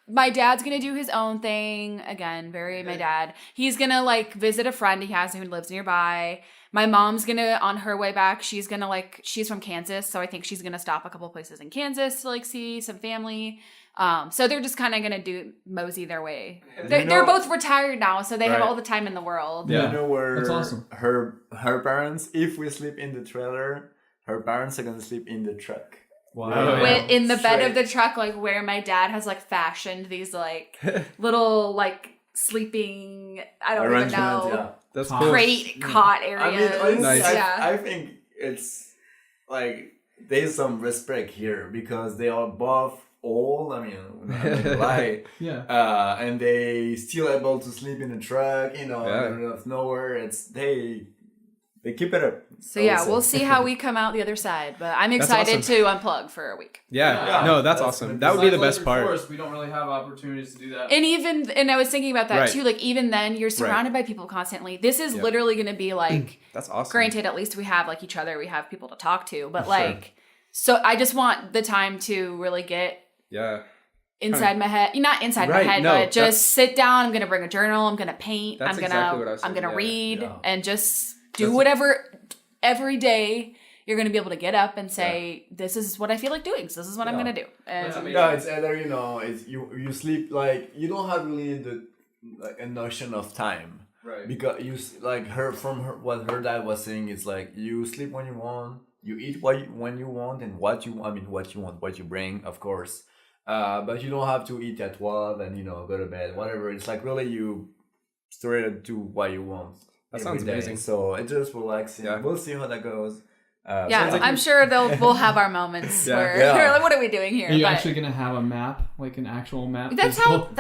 my dad's gonna do his own thing again. My dad. He's gonna visit a friend he has who lives nearby. My mom's gonna on her way back. She's gonna she's from Kansas, so I think she's gonna stop a couple places in Kansas to see some family. So they're just kind of gonna mosey their way. They're both retired now, so they have all the time in the world. Yeah. You know where That's awesome. her parents, if we sleep in the trailer, her parents are gonna sleep in the truck. Wow. In the bed of Straight. the truck, where my dad has fashioned these little sleeping, I don't even Arrangement, know, yeah. That's Cot. cool. crate cot areas. honestly, Nice. I think it's there's some respect here because they are both old. I'm not gonna lie. Yeah. And they still able to sleep in a truck, in the Yeah. middle of nowhere. They keep it up. So yeah, we'll see how we come out the other side. But I'm That's excited awesome. to unplug for a week. Yeah. No, that's awesome. That would be the best part. We don't really have opportunities to do that. And I was thinking about that Right. too. Even then, you're surrounded by people constantly. This is Yep. literally going to be That's awesome. granted, at least we have each other. We have people to talk to. But Sure. so I just want the time to really get Yeah. inside my head, not inside my Right, head, no, but just sit down. I'm gonna bring a journal. I'm gonna paint. That's I'm gonna exactly what I was I'm gonna thinking, read yeah. and just do whatever every day you're going to be able to get up and say, this is what I feel like doing. So this is what I'm going to do. And Yeah, it's either, it's you sleep, like, you don't have really a notion of time. Right. Because what her dad was saying is like, you sleep when you want, you eat when you want, and what you want, what you bring, of course. But you don't have to eat at 12 and, go to bed, whatever. It's like really you straight do what you want. That sounds amazing. So it's just relaxing. Yeah. We'll see how that goes. I'm sure we'll have our moments where we're like, what are we doing here? Are you actually gonna have a map, like an actual map? That's how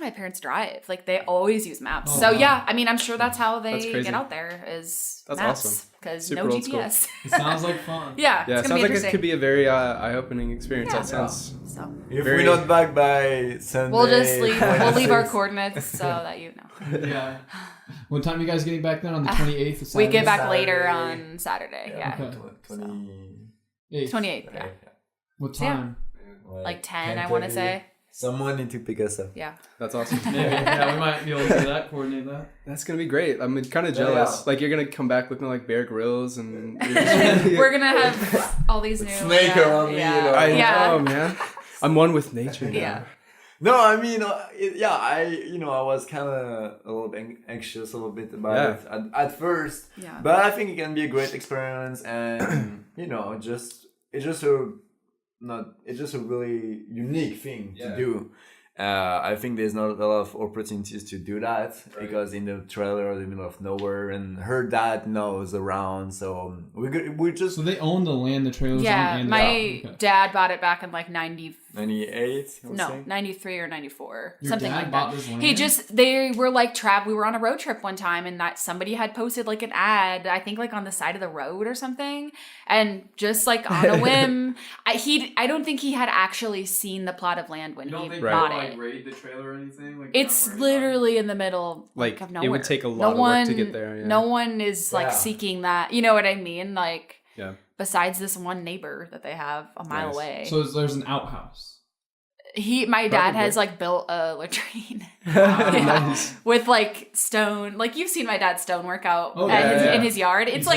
my parents drive. Like they always use maps. I'm sure that's how they get out there is that's maps. Awesome. Because no GPS. It sounds like fun. Yeah, it sounds like it could be a very eye-opening experience. That sounds. So if we're not back by Sunday, we'll just leave. We'll leave our coordinates so that you know. Yeah. What time are you guys getting back then? On the 28th of Saturday? We get back later on Saturday. Yeah. Okay. 28th. Yeah. What time? Like 10, I want to say. Someone need to pick us up. Yeah. That's awesome. Maybe. Yeah, we might be able to do that, coordinate that. That's going to be great. I'm kind of jealous. Yeah. Like, you're going to come back looking like Bear Grylls and... We're going to have all these new... Snake around me, I know, man. I'm one with nature now. Yeah. No, I mean, I was kind of a little bit anxious a little bit about it at first. Yeah. But I think it can be a great experience, and it's just a really unique thing to do. I think there's not a lot of opportunities to do that because in the trailer, in the middle of nowhere, and her dad knows around, so we just. So they own the land the trailer's on. Yeah, my dad bought it back in like 98. No, 93 or 94, Your something dad like bought that. This land? They were like we were on a road trip one time, and that somebody had posted like an ad, I think like on the side of the road or something, and just like on a whim, I don't think he had actually seen the plot of land when he bought it. Raid the trailer or anything? Like, it's literally in the middle like of nowhere. It would take a lot of work to get there. Yeah. No one is like seeking that. You know what I mean? Like, besides this one neighbor that they have a mile away. So there's an outhouse. My dad has like built a latrine Nice. with like stone. Like you've seen my dad's stone workout in his yard. It's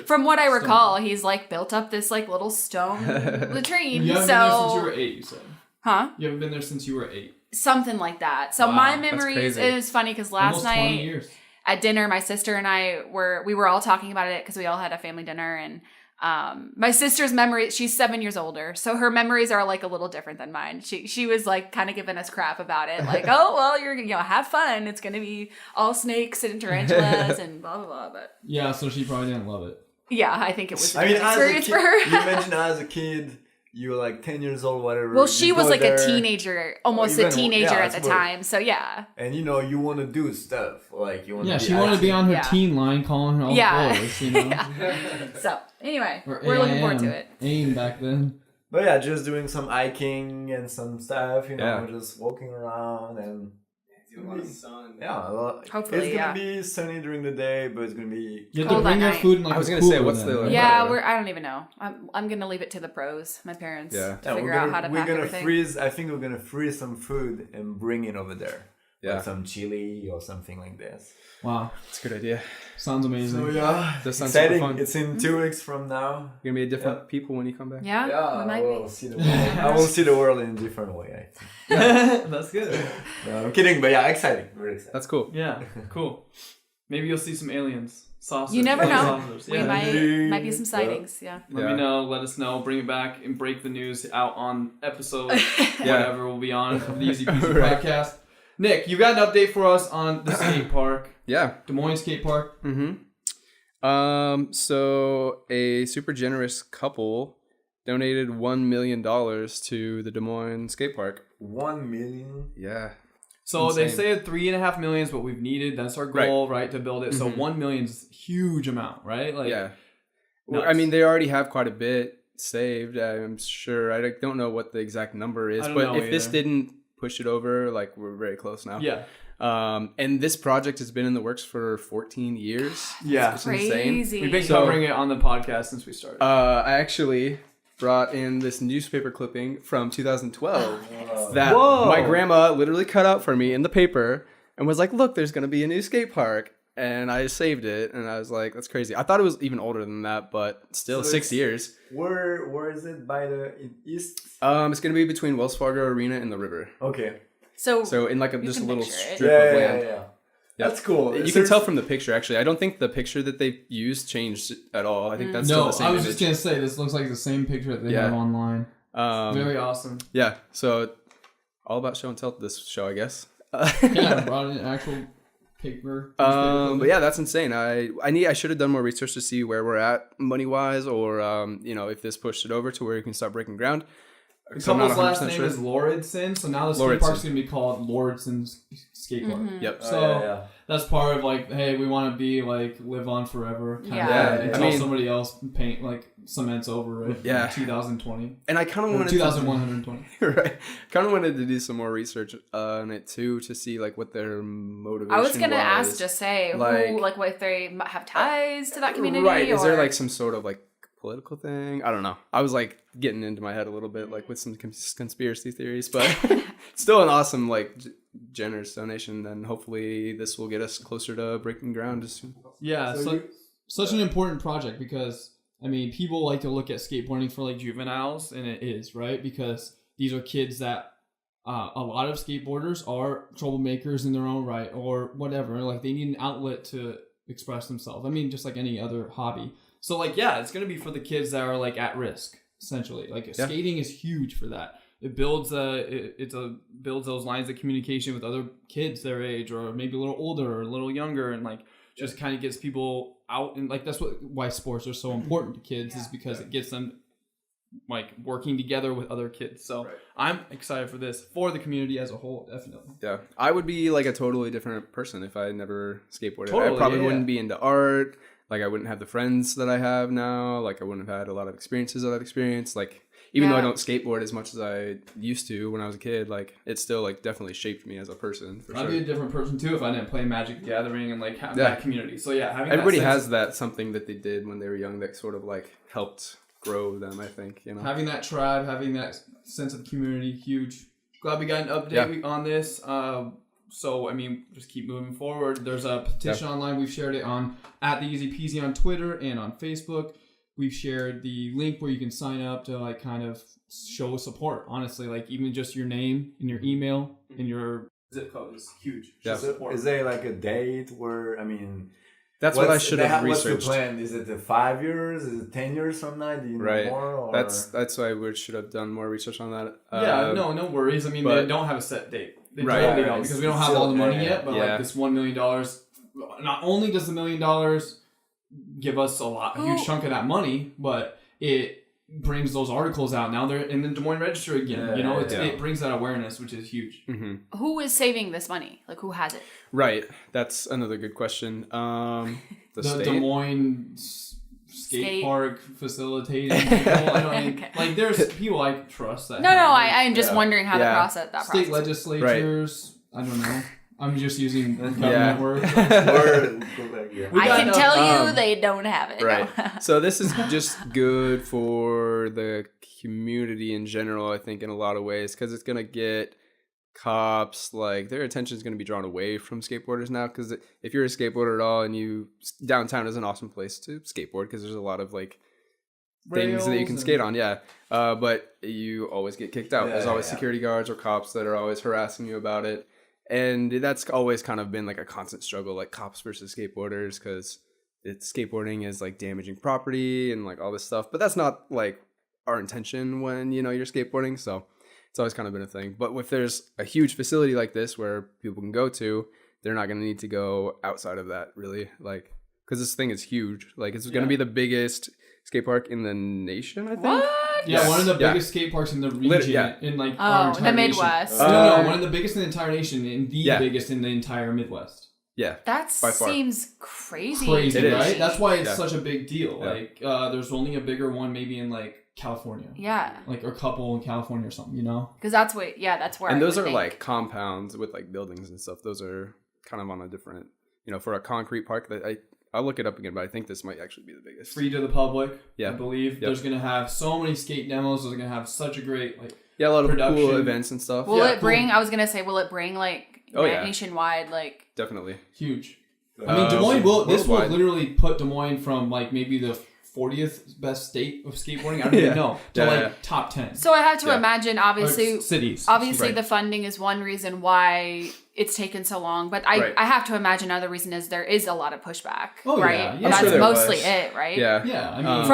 from what I recall, he's like built up this like little stone latrine. You haven't been there since you were 8, you said. Huh? You haven't been there since you were 8. Something like that. So my memories, it was funny because last night at dinner, my sister and I we were all talking about it because we all had a family dinner, and my sister's memory, she's 7 years older, so her memories are like a little different than mine. She was like kind of giving us crap about it, like, oh well, you're have fun, it's gonna be all snakes and tarantulas and blah blah blah. But yeah, so she probably didn't love it. Yeah, I think it was an experience for her. You mentioned as a kid you were like 10 years old, whatever. Well, she was like a teenager, almost a teenager at the time. So yeah. And you want to do stuff like you want. Yeah, she wanted to be on her teen line, calling her all boys. So anyway, we're looking forward to it. AIM back then. But yeah, just doing some hiking and some stuff. Just walking around and. A lot of sun. Yeah, hopefully, it's gonna be sunny during the day, but it's gonna be. You have to bring your food in like. I was gonna say, what's the? I don't even know. I'm gonna leave it to the pros, my parents, to figure out how to pack everything. I think we're gonna freeze some food and bring it over there. Yeah, like some chili or something like this. Wow, that's a good idea. Sounds amazing. So yeah, that sounds exciting. Super fun. It's in 2 weeks from now. You're gonna be a different people when you come back. Yeah, I will see the world. I will see the world in a different way, I think. That's good. No, I'm kidding, but yeah, exciting. Very exciting. That's cool. Yeah, cool. Maybe you'll see some aliens. Sausage. You never know. We might be some sightings. Yeah. Let me know. Let us know. Bring it back and break the news out on episode whatever will be on the EZPZ Podcast. Nick, you got an update for us on the skate park. Yeah. Des Moines Skatepark. Mm-hmm. So a super generous couple donated $1 million to the Des Moines Skatepark. 1 million? Yeah. So insane. They say 3.5 million is what we've needed. That's our goal, right, to build it. So 1 million is a huge amount, right? Like, yeah. Well, I mean, they already have quite a bit saved. I'm sure. I don't know what the exact number is, but if this didn't push it over, like, we're very close now. Yeah. And this project has been in the works for 14 years. Yeah. It's crazy. Insane. We've been covering it on the podcast since we started. I actually brought in this newspaper clipping from 2012 that my grandma literally cut out for me in the paper and was like, look, there's going to be a new skate park. and I saved it, and I was like, that's crazy. I thought it was even older than that, but still 6 years. Where is it? By the east? It's gonna be between Wells Fargo Arena and the river. Okay. So in like just a little Yeah, strip of land. yeah. That's cool. You can tell from the picture, actually. I don't think the picture that they used changed at all. I think that's still the same I was image. just going to say, this looks like the same picture that they have online. Very awesome. Yeah, so all about show and tell this show, I guess. Yeah, I brought in actual paper. But yeah, that's insane. I should have done more research to see where we're at money-wise, or, if this pushed it over to where you can start breaking ground. The couple's last name is Lauridsen, so now the skate park's going to be called Lauridsen Skate Park. Mm-hmm. Yep. So that's part of like, hey, we want to be like live on forever. Until somebody else paint like cements over it. Yeah. 2020. And I kind of wanted 2120. Right. Kind of wanted to do some more research on it too, to see like what their motivation was. I was gonna ask, just say who, like, what if they have ties to that community, right? Is there like some sort of like political thing? I don't know. I was like getting into my head a little bit, like with some conspiracy theories, but still an awesome, like generous donation. And hopefully this will get us closer to breaking ground as soon. Yeah, such an important project, because I mean, people like to look at skateboarding for like juveniles, and it is, right? Because these are kids that a lot of skateboarders are troublemakers in their own right, or whatever. Like they need an outlet to express themselves. I mean, just like any other hobby. So like, yeah, it's going to be for the kids that are like at risk, essentially. Like skating is huge for that. It builds builds those lines of communication with other kids their age, or maybe a little older or a little younger, and like just kind of gets people out. And like that's why sports are so important to kids, is because it gets them like working together with other kids. So I'm excited for this, for the community as a whole, definitely. Yeah, I would be like a totally different person if I never skateboarded. I probably wouldn't be into art. Like I wouldn't have the friends that I have now. Like I wouldn't have had a lot of experiences that I've experienced. Like even though I don't skateboard as much as I used to when I was a kid, like it still like definitely shaped me as a person. For I'd sure. be a different person too if I didn't play Magic the Gathering and like have that community. So yeah, having everybody has that something that they did when they were young that sort of like helped grow them. I think having that tribe, having that sense of community, huge. Glad we got an update on this. So, I mean, just keep moving forward. There's a petition online. We've shared it on @TheEZPZ on Twitter and on Facebook. We've shared the link where you can sign up to like kind of show support. Honestly, like even just your name and your email and your zip code is huge. Yeah. Is there like a date where, I mean... That's what I should have researched. What's the plan? Is it 5 years? Is it 10 years from now? Do you know more? Or? That's why we should have done more research on that. No worries. I mean, they don't have a set date. They totally don't, because we don't have all the money yet. But like this $1 million, not only does the $1 million give us a huge chunk of that money, but it brings those articles out. Now they're in the Des Moines Register again. It brings that awareness, which is huge. Mm-hmm. Who is saving this money? Like, who has it? Right. That's another good question. The Des Moines skate park facilitating people. Like there's people I trust that. No, I'm just wondering how that process. State legislatures. Right. I don't know. I'm just using government words. I can tell you they don't have it. Right. No. So this is just good for the community in general, I think, in a lot of ways, because it's going to get cops, like their attention is going to be drawn away from skateboarders now, because if you're a skateboarder at all, and downtown is an awesome place to skateboard because there's a lot of like things that you can skate on, but you always get kicked out. There's always security guards or cops that are always harassing you about it, and that's always kind of been like a constant struggle, like cops versus skateboarders, because skateboarding is like damaging property and like all this stuff, but that's not like our intention when you're skateboarding, so it's always kind of been a thing. But if there's a huge facility like this where people can go to, they're not going to need to go outside of that, really. Like, because this thing is huge. Like, it's going to be the biggest skate park in the nation, I think. What? Yeah, one of the biggest skate parks in the region. In like our entire the Midwest. Nation. No, one of the biggest in the entire nation, and the biggest in the entire Midwest. Yeah, that seems crazy. Crazy, right? That's why it's such a big deal. Yeah. Like, there's only a bigger one maybe in like California. Yeah. Like, or a couple in California or something, Because that's where And those are like compounds with like buildings and stuff. Those are kind of on a different, for a concrete park that I'll look it up again, but I think this might actually be the biggest. Free to the public, I believe. Yep. There's going to have so many skate demos. There's going to have such a great, a lot of cool events and stuff. Will it bring like, nationwide, like... Definitely. Huge. I mean, Des Moines this will worldwide. literally put Des Moines from like maybe the 40th best state of skateboarding. I don't even know to top 10. So I have to Yeah. imagine, obviously, cities. Obviously, Right. the funding is one reason why it's taken so long, but I have to imagine another reason is there is a lot of pushback, Oh, right? yeah. Yeah. That's I'm sure there mostly was. it, right? Yeah. Yeah, I mean,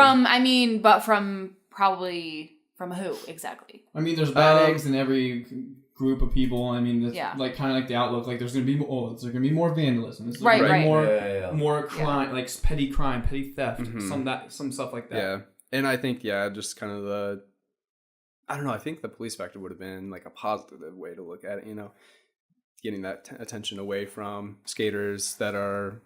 From who exactly? I mean, there's bad eggs in every group of people. I mean, Yeah. like kind of like the outlook. Like there's gonna be more vandalism. There's Right, gonna be right. more crime, like petty crime, petty theft, Mhm. some stuff like that. Yeah. And I think, just kind of I don't know, I think the police factor would have been like a positive way to look at it, getting that attention away from skaters that are,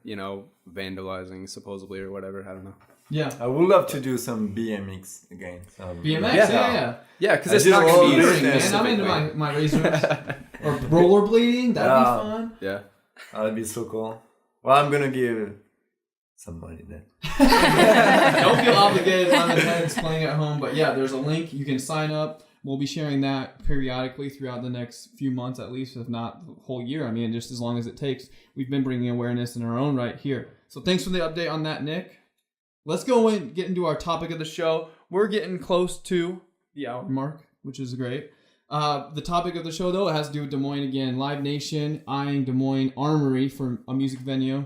vandalizing supposedly or whatever. I don't know. Yeah. I would love to do some BMX again. BMX, Yeah. Yeah, because I it's just not love going to be doing Man, it. I'm into my razors. Or rollerblading, that'd be fun. Yeah. That'd be so cool. Well, I'm gonna give some money then. Don't feel obligated on the heads playing at home, but yeah, there's a link. You can sign up. We'll be sharing that periodically throughout the next few months, at least, if not the whole year. I mean, just as long as it takes. We've been bringing awareness in our own right here. So thanks for the update on that, Nick. Let's go and get into our topic of the show. We're getting close to the hour mark, which is great. The topic of the show, though, it has to do with Des Moines again. Live Nation eyeing Des Moines Armory for a music venue.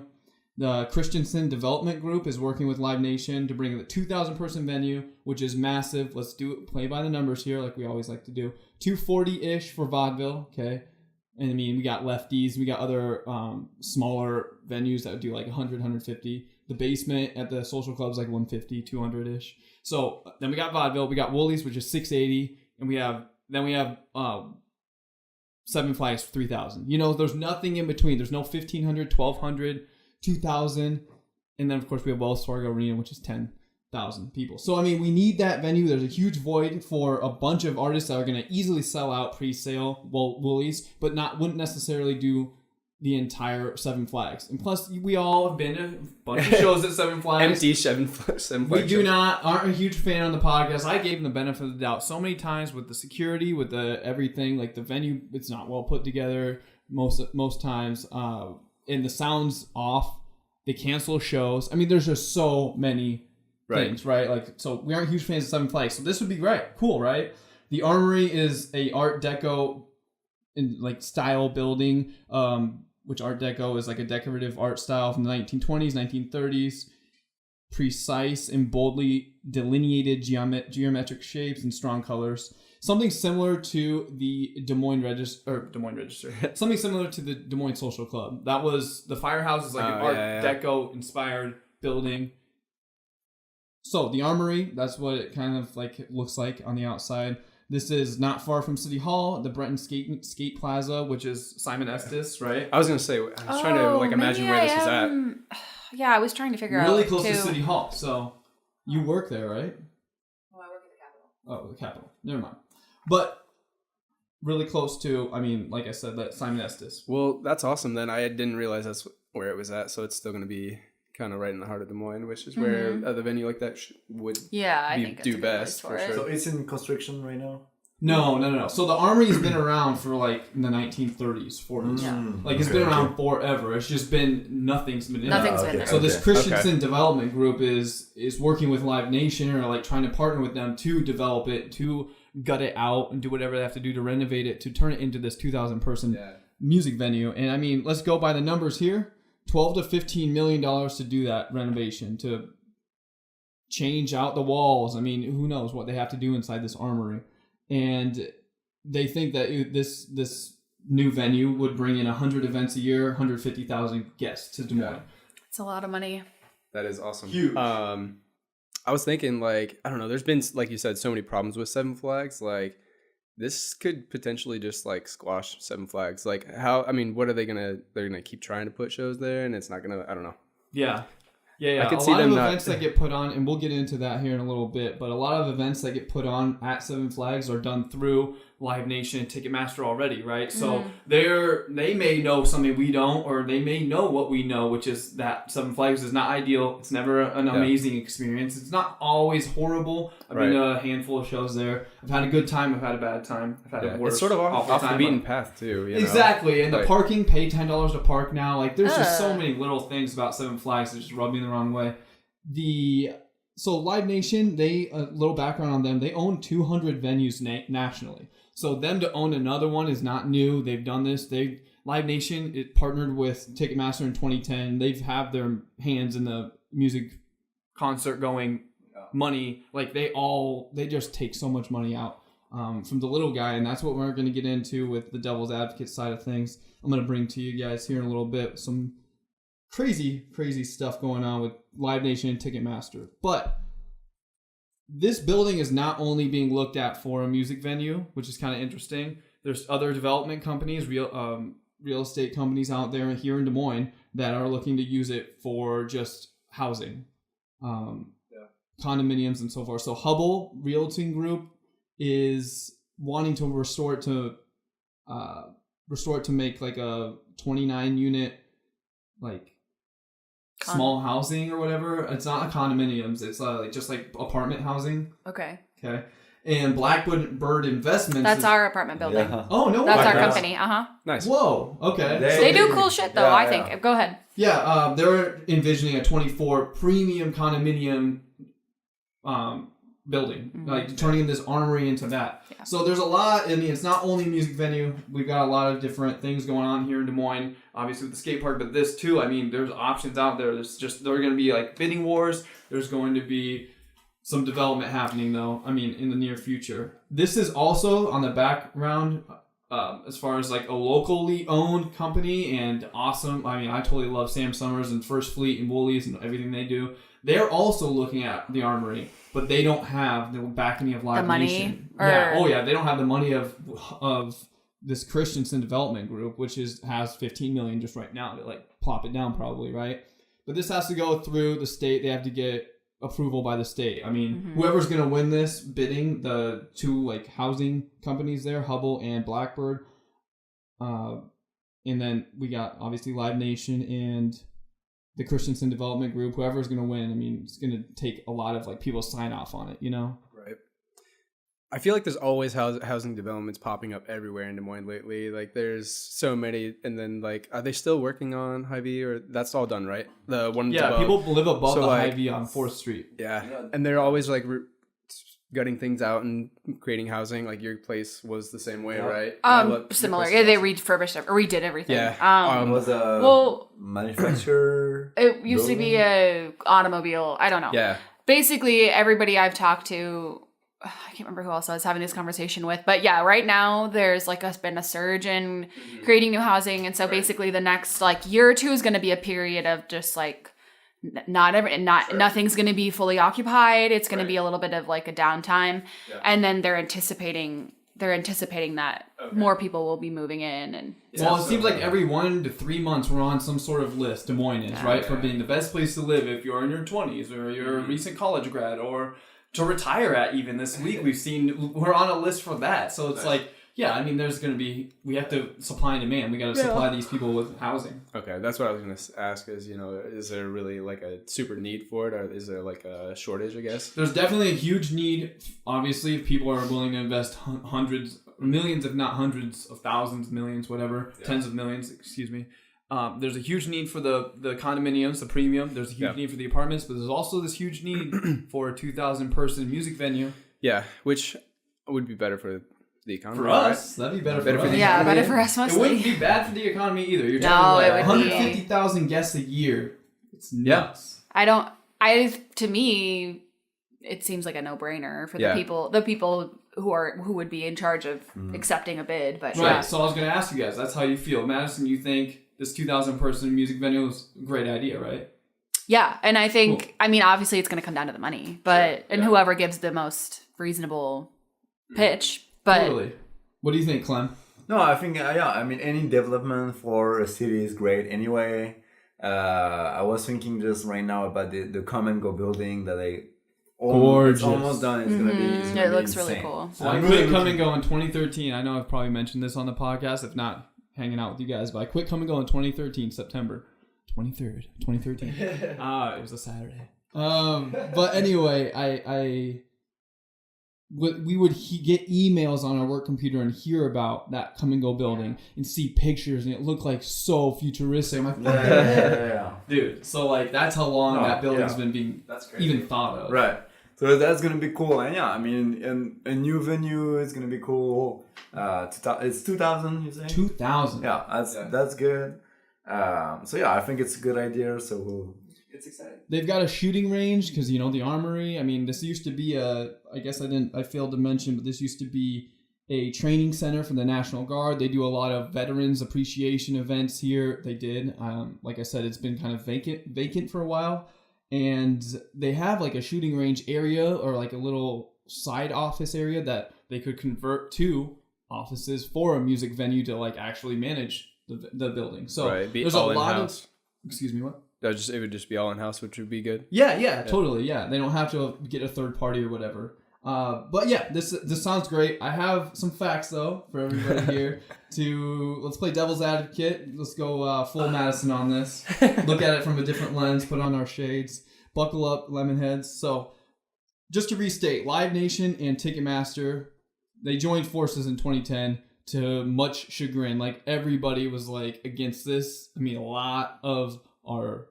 The Christensen Development Group is working with Live Nation to bring the 2,000-person venue, which is massive. Let's do it, play by the numbers here, like we always like to do. 240-ish for vaudeville, okay? And I mean, we got lefties, we got other smaller venues that would do like 100, 150. The basement at the social club's like 150, 200-ish. So then we got vaudeville, we got Woolies, which is 680, and we have Seven Flags for 3,000. There's nothing in between. There's no 1,500, 1,200, 2,000, and then of course we have Wells Fargo Arena, which is 10,000 people. So I mean, we need that venue. There's a huge void for a bunch of artists that are going to easily sell out pre-sale Woolies, but wouldn't necessarily do the entire Seven Flags. And plus, we all have been to a bunch of shows at Seven Flags. Empty Seven Flags. We aren't a huge fan on the podcast. I gave them the benefit of the doubt so many times with the security, with the everything, like the venue, it's not well put together most times. And the sound's off. They cancel shows. I mean, there's just so many things, right? Like, so we aren't huge fans of Seven Flags. So this would be great. Cool, right? The Armory is a Art Deco style building, which Art Deco is like a decorative art style from the 1920s, 1930s. Precise and boldly delineated geometric shapes and strong colors. Something similar to the Des Moines Register. Something similar to the Des Moines Social Club. That was the Firehouse is like an Art Deco inspired building. So the Armory, that's what it kind of like looks like on the outside. This is not far from City Hall, the Brenton Skate Plaza, which is Simon Estes, right? I was going to say, I was trying to imagine where this is at. Yeah, I was trying to figure out. Really close to City Hall. So you work there, right? Oh, I work at the Capitol. Oh, the Capitol. Never mind. But really close to, I mean, like I said, that Simon Estes. Well, that's awesome then. I didn't realize that's where it was at, so it's still going to be kind of right in the heart of Des Moines, which is where the venue like that would I think do best for sure. So it's in construction right now? No. So the Armory's been around for like in the 1930s, 40s. Yeah. It's been around forever. It's just been nothing's been in Nothing's it. been there. So this Christensen Development Group is working with Live Nation or like trying to partner with them to develop it, to gut it out and do whatever they have to do to renovate it, to turn it into this 2,000 person music venue. And I mean, let's go by the numbers here. $12 to $15 million to do that renovation, to change out the walls. I mean, who knows what they have to do inside this Armory. And they think that this new venue would bring in 100 events a year, 150,000 guests to Des Moines. It's a lot of money. That is awesome. Huge. I was thinking, like, I don't know, there's been, like you said, so many problems with Seven Flags. Like, this could potentially just, like, squash Seven Flags. Like, what are they're going to keep trying to put shows there, and it's not going to, I don't know. Yeah. Yeah. I could a see lot them of not... events that get put on, and we'll get into that here in a little bit, but a lot of events that get put on at Seven Flags are done through Live Nation and Ticketmaster already, right? So they may know something we don't, or they may know what we know, which is that Seven Flags is not ideal. It's never an amazing experience. It's not always horrible. I've been to a handful of shows there. I've had a good time. I've had a bad time. I've had a worse. It's sort of off the beaten path too. You know? Exactly, and the parking, pay $10 to park now. Like, there's just so many little things about Seven Flags that just rub me the wrong way. So Live Nation, a little background on them. They own 200 venues nationally. So them to own another one is not new. They've done this. Live Nation, it partnered with Ticketmaster in 2010. They've had their hands in the music concert going money. Like, they just take so much money out from the little guy, and that's what we're going to get into with the devil's advocate side of things. I'm going to bring to you guys here in a little bit some crazy stuff going on with Live Nation and Ticketmaster. But this building is not only being looked at for a music venue, which is kind of interesting. There's other development companies, real estate companies out there here in Des Moines that are looking to use it for just housing, condominiums and so forth. So Hubble Realty Group is wanting to restore it to make like a 29 unit, like small housing or whatever. It's not condominiums. It's just like apartment housing. Okay. And Blackbird Investments. That's our apartment building. Yeah. Oh, no. That's our company. Nice. Whoa. Okay. They do cool shit though. I think. Go ahead. Yeah. They're envisioning a 24 premium condominium building, like turning this Armory into that. Yeah. So there's a lot. I mean, it's not only a music venue. We've got a lot of different things going on here in Des Moines, obviously with the skate park, but this too. I mean, there's options out there. There are going to be like bidding wars. There's going to be some development happening though. I mean, in the near future. This is also on the background as far as like a locally owned company and awesome. I mean, I totally love Sam Summers and First Fleet and Woolies and everything they do. They're also looking at the Armory, but they don't have the backing of Live Nation. They don't have the money of this Christensen Development Group, which has $15 million just right now to like plop it down probably, right? But this has to go through the state. They have to get approval by the state. I mean, whoever's going to win this bidding, the two like housing companies there, Hubble and Blackbird, and then we got obviously Live Nation and the Christensen Development Group. Whoever's going to win, I mean, it's going to take a lot of like people sign off on it, you know? Right. I feel like there's always housing developments popping up everywhere in Des Moines lately. Like there's so many, and then like, are they still working on Hy-Vee, or that's all done, right? The one. Yeah, people live above the Hy-Vee on 4th Street. Yeah, and they're always like gutting things out and creating housing. Like your place was the same way, right? Similar. Yeah, they refurbished or redid everything. Yeah. It was a manufacturer. It used to be a automobile. I don't know. Yeah. Basically, everybody I've talked to, I can't remember who else I was having this conversation with, but yeah, right now there's like been a surge in creating new housing, and so basically the next like year or two is going to be a period of just like nothing's going to be fully occupied. It's going to be a little bit of like a downtime, and then they're anticipating that more people will be moving in. And it seems like every 1 to 3 months we're on some sort of list. Des Moines is right for being the best place to live if you're in your 20s or you're a recent college grad or to retire at. Even this week we're on a list for that. So it's like, yeah, I mean, we have to supply and demand. We got to supply these people with housing. Okay, that's what I was going to ask is, is there really like a super need for it, or is there like a shortage, I guess? There's definitely a huge need. Obviously, if people are willing to invest millions, if not hundreds of thousands, millions, whatever, tens of millions, excuse me. There's a huge need for the condominiums, the premium. There's a huge need for the apartments, but there's also this huge need for a 2,000 person music venue. Yeah, which would be better for the economy. For us, that'd be better for us. Yeah, better for us mostly. It wouldn't be bad for the economy either. You're talking about 150,000 guests a year. It's nuts. To me, it seems like a no-brainer for the people who would be in charge of accepting a bid. But right. So I was going to ask you guys, that's how you feel. Madison, you think this 2,000 person music venue is a great idea, right? Yeah, and I think, I mean, obviously it's going to come down to the money, but whoever gives the most reasonable pitch. But totally. What do you think, Clem? No, I think I mean any development for a city is great anyway. I was thinking just right now about the Come and Go building that Gorgeous. It's almost done. It's gonna be. It's gonna It looks be really insane. cool. So I quit Come and Go in 2013. I know I've probably mentioned this on the podcast, if not hanging out with you guys, but I quit Come and Go in 2013, September 23rd, 2013. It was a Saturday. But anyway, we would get emails on our work computer and hear about that Come and Go building and see pictures, and it looked like so futuristic. I'm like, Yeah. dude. So like that's how long that building's been being even thought of. Right. So that's gonna be cool, and yeah, I mean, a new venue is gonna be cool. It's 2,000, you say? 2,000. Yeah, that's good. So yeah, I think it's a good idea. So it's exciting. They've got a shooting range because the Armory. I mean, this used to be I failed to mention, but this used to be a training center for the National Guard. They do a lot of veterans appreciation events here. They did. Like I said, it's been kind of vacant for a while. And they have like a shooting range area or like a little side office area that they could convert to offices for a music venue to like actually manage the building. So there's a lot of... Excuse me, what? It would just be all in-house, which would be good. Yeah, totally, yeah. They don't have to get a third party or whatever. But yeah, this sounds great. I have some facts, though, for everybody here. Let's play devil's advocate. Let's go full Madison on this. Look at it from a different lens, put on our shades. Buckle up, lemon heads. So, just to restate, Live Nation and Ticketmaster, they joined forces in 2010 to much chagrin. Like, everybody was, like, against this. I mean, a lot of our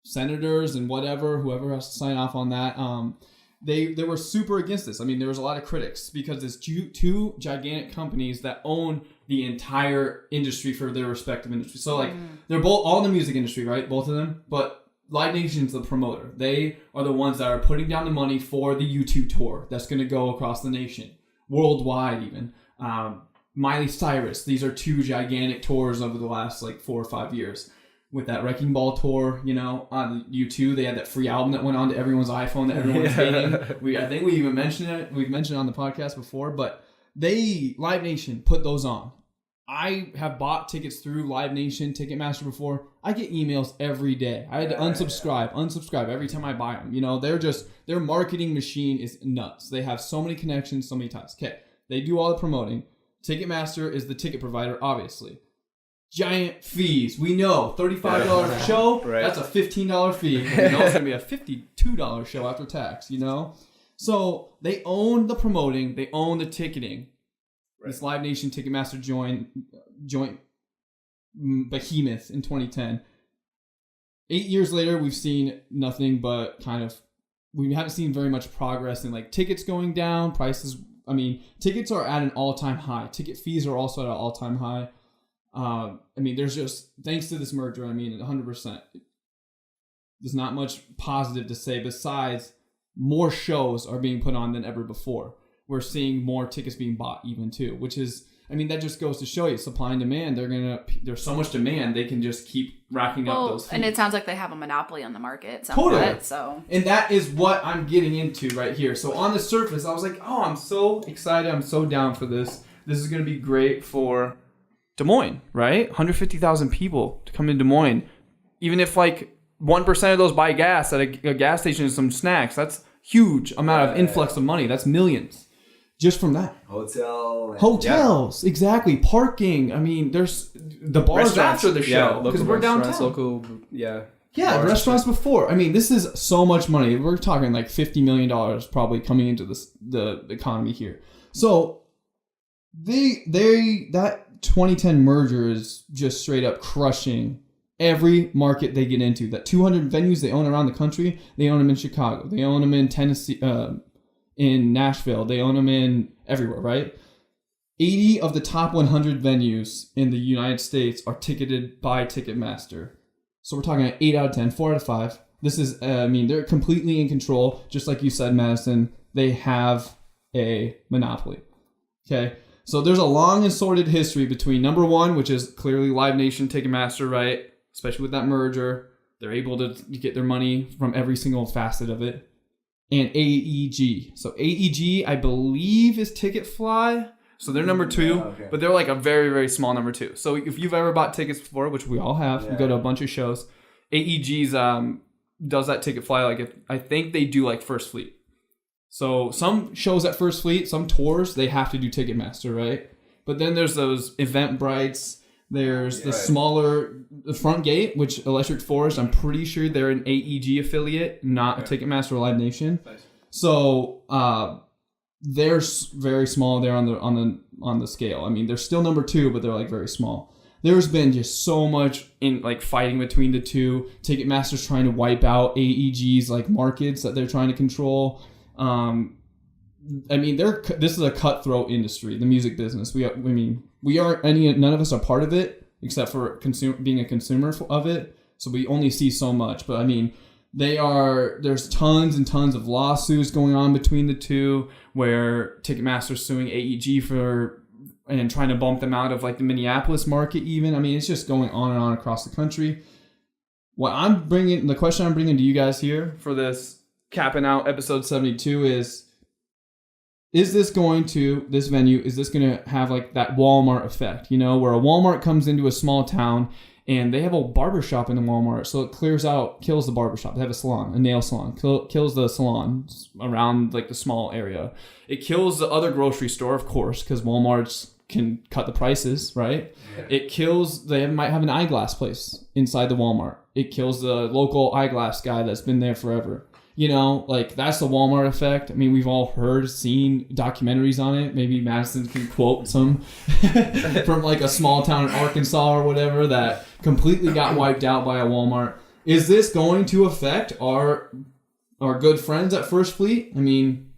senators and whoever has to sign off on that, they were super against this. I mean, there was a lot of critics because there's two gigantic companies that own the entire industry for their respective industry. So like they're both all in the music industry, right? Both of them. But Live Nation's the promoter. They are the ones that are putting down the money for the U2 tour that's going to go across the nation, worldwide even. Miley Cyrus. These are two gigantic tours over the last like 4 or 5 years. With that Wrecking Ball tour, on U2, they had that free album that went onto everyone's iPhone that everyone's hating. I think we even mentioned it. We've mentioned it on the podcast before, but Live Nation put those on. I have bought tickets through Live Nation, Ticketmaster before. I get emails every day. I had to unsubscribe every time I buy them. Their marketing machine is nuts. They have so many connections, so many ties. Okay, they do all the promoting. Ticketmaster is the ticket provider, obviously. Giant fees. We know $35 show. Right. That's a $15 fee. It's going to be a $52 show after tax. So they own the promoting. They own the ticketing. Right. This Live Nation Ticketmaster joint behemoth in 2010. 8 years later, we've seen nothing but we haven't seen very much progress in like tickets going down. Prices. I mean, tickets are at an all-time high. Ticket fees are also at an all-time high. There's just, thanks to this merger, 100%. There's not much positive to say besides more shows are being put on than ever before. We're seeing more tickets being bought even too, which is, that just goes to show you supply and demand. There's so much demand, they can just keep racking up those fees. And it sounds like they have a monopoly on the market. Totally. So. And that is what I'm getting into right here. So on the surface, I was like, oh, I'm so excited. I'm so down for this. This is going to be great for Des Moines, right? 150,000 people to come in Des Moines. Even if like 1% of those buy gas at a gas station and some snacks, that's huge amount of influx of money. That's millions just from that. Hotels, exactly. Parking. There's the bars after the show because we're downtown. The restaurants before. This is so much money. We're talking like $50 million probably coming into the economy here. So that 2010 merger is just straight up crushing every market they get into. That 200 venues they own around the country, they own them in Chicago, they own them in Tennessee, in Nashville, they own them in everywhere, right? 80 of the top 100 venues in the United States are ticketed by Ticketmaster. So we're talking 8 out of 10, 4 out of 5. This is, they're completely in control. Just like you said, Madison, they have a monopoly. Okay? So there's a long and sordid history between number one, which is clearly Live Nation, Ticketmaster, right? Especially with that merger. They're able to get their money from every single facet of it. And AEG. So AEG, I believe, is Ticketfly. So they're number two, but they're like a very, very small number two. So if you've ever bought tickets before, which we all have, we go to a bunch of shows. AEG's does that ticket fly like I think they do like First Fleet. So some shows at First Fleet, some tours, they have to do Ticketmaster, right? But then there's those Eventbrites. There's the smaller Front Gate, which Electric Forest, I'm pretty sure they're an AEG affiliate, not a Ticketmaster or Live Nation. Nice. So they're very small there on the scale. I mean, they're still number 2, but they're like very small. There's been just so much in like fighting between the two. Ticketmaster's trying to wipe out AEG's like markets that they're trying to control. I mean, this is a cutthroat industry, the music business. None of us are part of it except for being a consumer of it. So we only see so much. But I mean, there's tons and tons of lawsuits going on between the two, where Ticketmaster's suing AEG and trying to bump them out of like the Minneapolis market even. I mean, it's just going on and on across the country. The question I'm bringing to you guys here for this capping out episode 72 is this venue to have like that Walmart effect, you know, where a Walmart comes into a small town and they have a barbershop in the Walmart, so it kills the barbershop. They have a nail salon, kills the salon around like the small area. It kills the other grocery store, of course, because Walmart's can cut the prices, right? Yeah. They might have an eyeglass place inside the Walmart. It kills the local eyeglass guy that's been there forever. You know, like that's the Walmart effect. I mean, we've all seen documentaries on it. Maybe Madison can quote some from like a small town in Arkansas or whatever that completely got wiped out by a Walmart. Is this going to affect our good friends at First Fleet? I mean,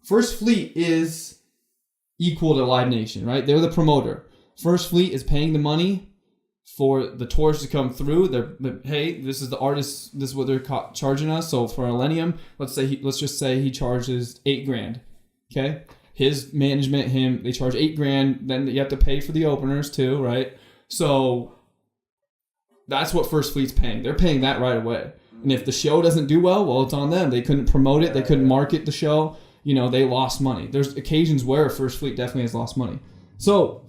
First Fleet is equal to Live Nation, right? They're the promoter. First Fleet is paying the money for the tours to come through. Hey, this is the artist. This is what they're charging us. So for Millennium, let's just say he charges $8,000. Okay, his management, they charge $8,000. Then you have to pay for the openers too, right? So that's what First Fleet's paying. They're paying that right away. And if the show doesn't do well, it's on them. They couldn't promote it. They couldn't market the show. You know, they lost money. There's occasions where First Fleet definitely has lost money. So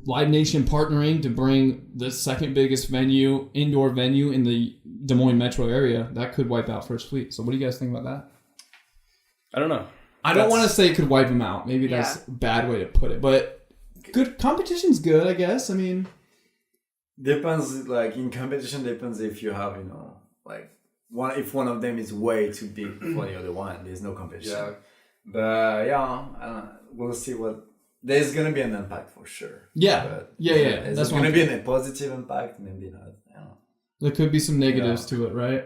Live Nation partnering to bring the second biggest indoor venue in the Des Moines metro area, that could wipe out First Fleet. So what do you guys think about that? I don't know. I don't want to say it could wipe them out. Maybe that's a bad way to put it. But good competition's good, I guess. I mean, depends. Like in competition, depends if you have, you know, like if one of them is way too big for the other one. There's no competition. Yeah. But we'll see what. There's gonna be an impact for sure. Yeah. There's gonna be a positive impact, maybe not. I don't know. There could be some negatives to it, right?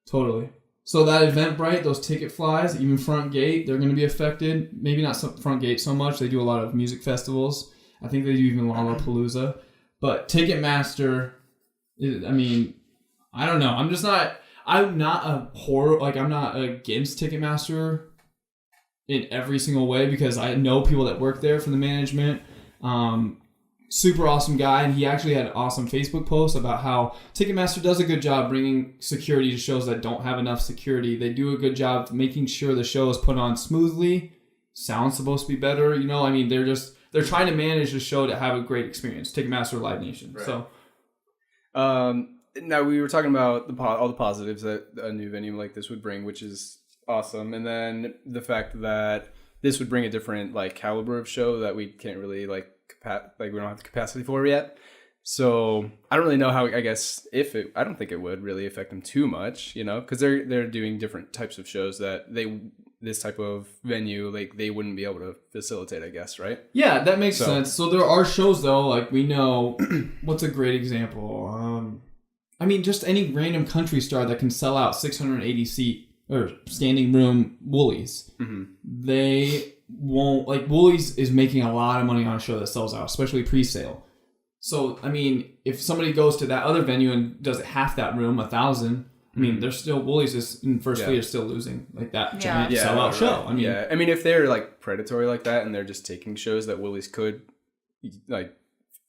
Totally. So that Eventbrite, those ticket flies, even Front Gate, they're gonna be affected. Maybe not Front Gate so much. They do a lot of music festivals. I think they do even Lollapalooza. But Ticketmaster, I mean, I don't know. I'm not against Ticketmaster in every single way, because I know people that work there from the management. Super awesome guy, and he actually had an awesome Facebook post about how Ticketmaster does a good job bringing security to shows that don't have enough security. They do a good job making sure the show is put on smoothly. Sound's supposed to be better, you know. I mean, they're trying to manage the show to have a great experience. Ticketmaster, Live Nation. Right. So, now we were talking about all the positives that a new venue like this would bring, which is awesome, and then the fact that this would bring a different like caliber of show that we can't really we don't have the capacity for yet. So I don't really know how. I guess I don't think it would really affect them too much, you know, because they're doing different types of shows that this type of venue they wouldn't be able to facilitate, I guess, right? Yeah, that makes sense. So there are shows though, like we know. What's a great example? I mean, just any random country star that can sell out 680 seat or standing room Woolies. Mm-hmm. They won't, like, Woolies is making a lot of money on a show that sells out, especially pre-sale. So, I mean, if somebody goes to that other venue and does half that room, 1,000, I mean, they're still, Woolies is in First Fleet is still losing like that giant sellout show. I mean, I mean, if they're like predatory like that and they're just taking shows that Woolies could like,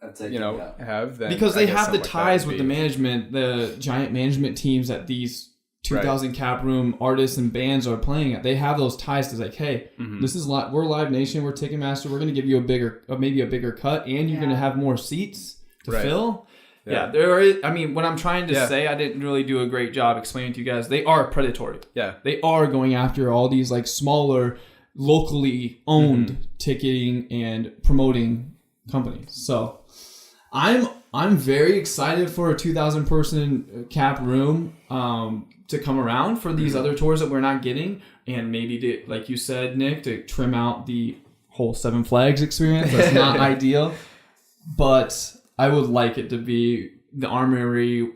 have, then because they have the ties with the management, the giant management teams that these 2,000 cap room artists and bands are playing at. They have those ties to like, hey, this is we're Live Nation, we're Ticketmaster, we're going to give you maybe a bigger cut, and you're going to have more seats to fill. Yeah, there is. I mean, what I'm trying to say, I didn't really do a great job explaining to you guys. They are predatory. Yeah, they are going after all these like smaller, locally owned ticketing and promoting companies. So, I'm very excited for a 2,000 person cap room to come around for these other tours that we're not getting, and maybe to, like you said, Nick, to trim out the whole Seven Flags experience. That's not ideal, but I would like it to be the Armory,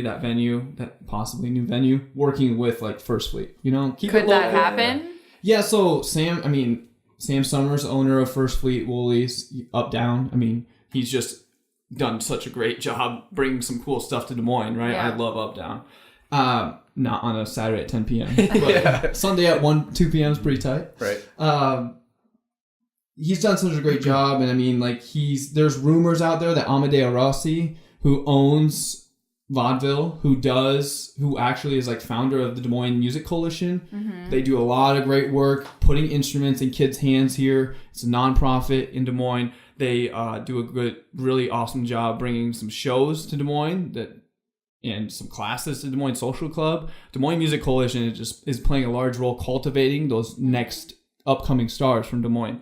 that venue, that possibly new venue, working with like First Fleet. You know, could that happen? Yeah. So Sam Summers, owner of First Fleet Woolies, Up Down. I mean, he's just done such a great job bringing some cool stuff to Des Moines, right? Yeah. I love Up Down. Not on a Saturday at 10 p.m. But Sunday at 2 p.m. is pretty tight. Right. He's done such a great job, and I mean, like there's rumors out there that Amedeo Rossi, who owns Vaudeville, who actually is like founder of the Des Moines Music Coalition. They do a lot of great work putting instruments in kids' hands here. It's a nonprofit in Des Moines. They do a good, really awesome job bringing some shows to Des Moines and some classes to Des Moines Social Club. Des Moines Music Coalition is playing a large role cultivating those next upcoming stars from Des Moines.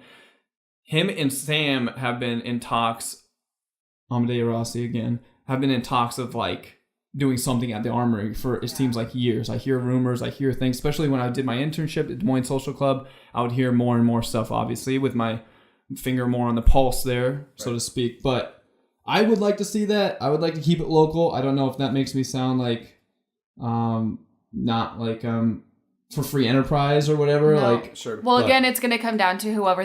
Him and Sam have been in talks, Amedeo Rossi again, have been in talks of like doing something at the Armory for, it seems like, years. I hear rumors, I hear things, especially when I did my internship at Des Moines Social Club. I would hear more and more stuff, obviously, with my finger more on the pulse there, so to speak. But I would like to see that. I would like to keep it local. I don't know if that makes me sound like not like for free enterprise or whatever. No. Like sure. Well, again, it's going to come down to whoever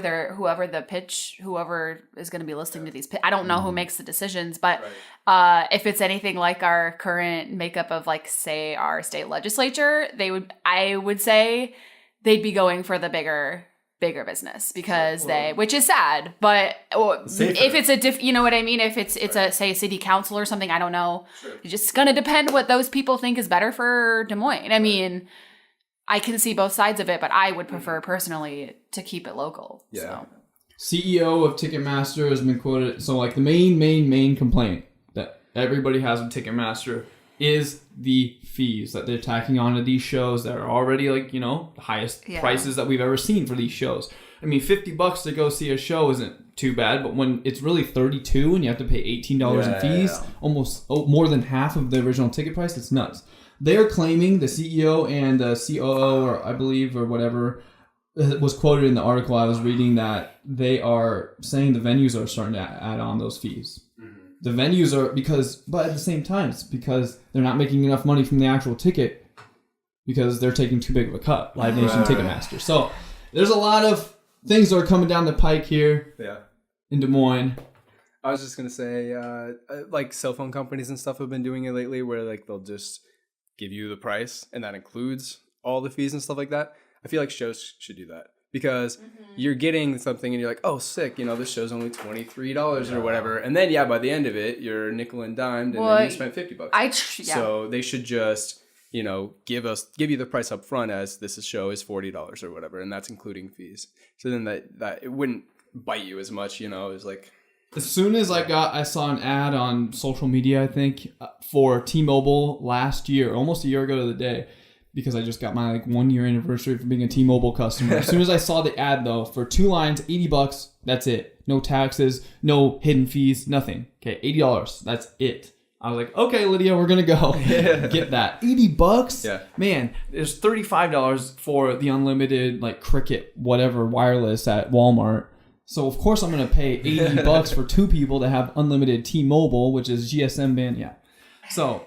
is going to be listening to these. I don't know who makes the decisions, but if it's anything like our current makeup of like, say, our state legislature, I would say they'd be going for the bigger business because which is sad, but if it's you know what I mean? If it's a, say, a city council or something, I don't know. Sure. It's just going to depend what those people think is better for Des Moines. I mean, I can see both sides of it, but I would prefer personally to keep it local. Yeah. So. CEO of Ticketmaster has been quoted. So like the main complaint that everybody has with Ticketmaster is the fees that they're tacking onto these shows that are already like, you know, the highest prices that we've ever seen for these shows. I mean, $50 to go see a show isn't too bad, but when it's really $32 and you have to pay $18 in fees, almost more than half of the original ticket price, it's nuts. They're claiming, the CEO and the COO, or I believe, or whatever, was quoted in the article I was reading, that they are saying the venues are starting to add on those fees. The venues are, but at the same time, it's because they're not making enough money from the actual ticket because they're taking too big of a cut, Live Nation, Ticketmaster. So there's a lot of things that are coming down the pike here in Des Moines. I was just going to say, like cell phone companies and stuff have been doing it lately where like they'll just give you the price and that includes all the fees and stuff like that. I feel like shows should do that because you're getting something and you're like, oh, sick, you know, this show's only $23 or whatever. And then, by the end of it, you're nickel and dimed and then you spent $50. So they should just, you know, give you the price up front as this show is $40 or whatever. And that's including fees. So then that it wouldn't bite you as much, you know, it's like. As soon as I saw an ad on social media, I think, for T-Mobile last year, almost a year ago to the day, because I just got my 1 year anniversary for being a T-Mobile customer. As soon as I saw the ad though, for 2 lines, $80, that's it. No taxes, no hidden fees, nothing. Okay, $80, that's it. I was like, okay, Lydia, we're gonna go get that. $80? Yeah. Man, there's $35 for the unlimited like Cricket whatever wireless at Walmart. So of course I'm gonna pay $80 for 2 people to have unlimited T-Mobile, which is GSM band. Yeah. So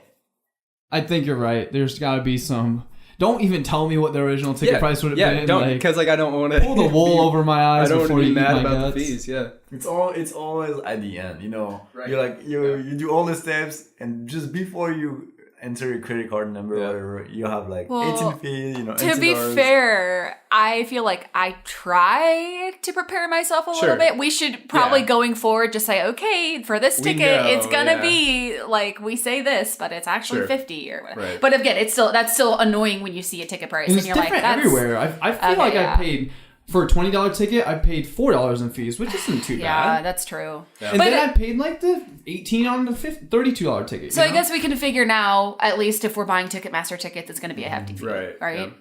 I think you're right. There's got to be some. Don't even tell me what the original ticket price would have been. Yeah, don't, because I don't want to pull the wool over my eyes. I don't before want to you be mad eat my about guts. the fees. Yeah, it's always at the end. You know, you're like you do all the steps, and just before you enter your credit card number or whatever, you have like 18 fees. You know, to be fair, I feel like I try to prepare myself a little bit. We should probably going forward just say, okay, for this ticket, it's gonna be like we say this, but it's actually $50 or whatever. Right. But again, that's still annoying when you see a ticket price and you're like, that's everywhere. I feel like I paid For a $20 ticket, I paid $4 in fees, which isn't too Yeah, bad. that's true. Yeah. And then I paid like the $18 on the $32 ticket. So I guess we can figure now, at least if we're buying Ticketmaster tickets, it's going to be a hefty fee. Right?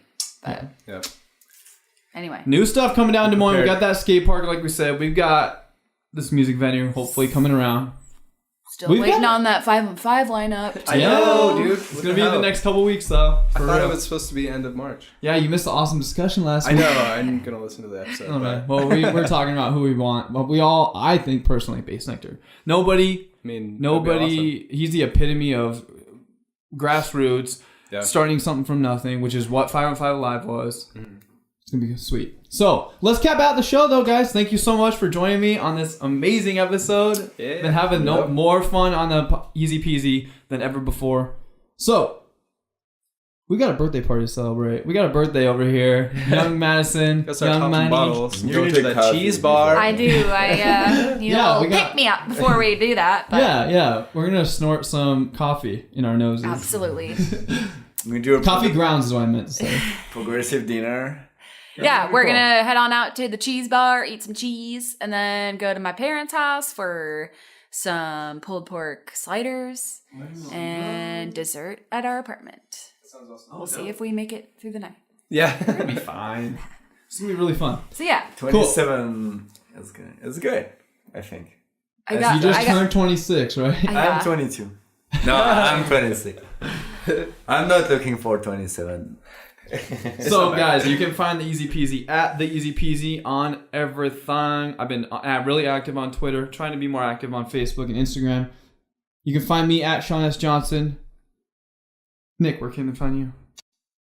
But anyway. New stuff coming down to Des Moines. We got that skate park, like we said. We've got this music venue, hopefully, coming around. Still waiting on that 5-on-5 lineup. I know, dude. It's going to be in the next couple weeks, though. I thought it was supposed to be end of March. Yeah, you missed the awesome discussion last week. I know. I'm going to listen to the episode. Okay. Well, we're talking about who we want. But we all, I think, personally, Bassnectar. Nobody, awesome. He's the epitome of grassroots, starting something from nothing, which is what 5-on-5 Live was. Mm-hmm. It's going to be sweet. So, let's cap out the show, though, guys. Thank you so much for joining me on this amazing episode. Yeah. Been having more fun on the EZPZ than ever before. So, we got a birthday party to celebrate. We got a birthday over here. Young Madison. Young Manny. Bottles. Go to the cheese bar. I do. You know, pick me up before we do that. But. Yeah. We're going to snort some coffee in our noses. Absolutely. We do a coffee grounds is what I meant to say. Progressive dinner. Yeah, we're going to head on out to the cheese bar, eat some cheese, and then go to my parents' house for some pulled pork sliders and dessert at our apartment. That sounds awesome. We'll see if we make it through the night. Yeah. It'll be fine. It's going to be really fun. So, yeah. 27 is good. It's good, I think. You just turned 26, right? I'm 22. No, I'm 26. I'm not looking for 27. So guys, you can find the EZPZ at the EZPZ on everything. I've been really active on Twitter, trying to be more active on Facebook and Instagram. You can find me at Shaun S. Johnson. Nick, where can they find you?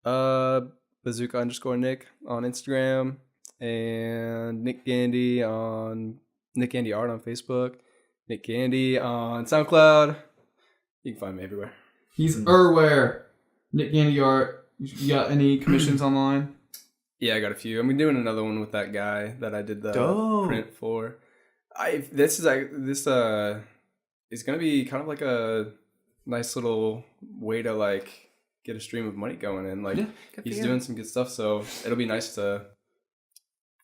Bazooka_Nick on Instagram, and Nick Gandy on Nick Gandy Art on Facebook, Nick Gandy on SoundCloud. You can find me everywhere. He's everywhere. Nick Gandy Art. You got any commissions online? Yeah, I got a few. I'm doing another one with that guy that I did the print for. This is gonna be kind of like a nice little way to like get a stream of money going, and like he's doing some good stuff. So it'll be nice to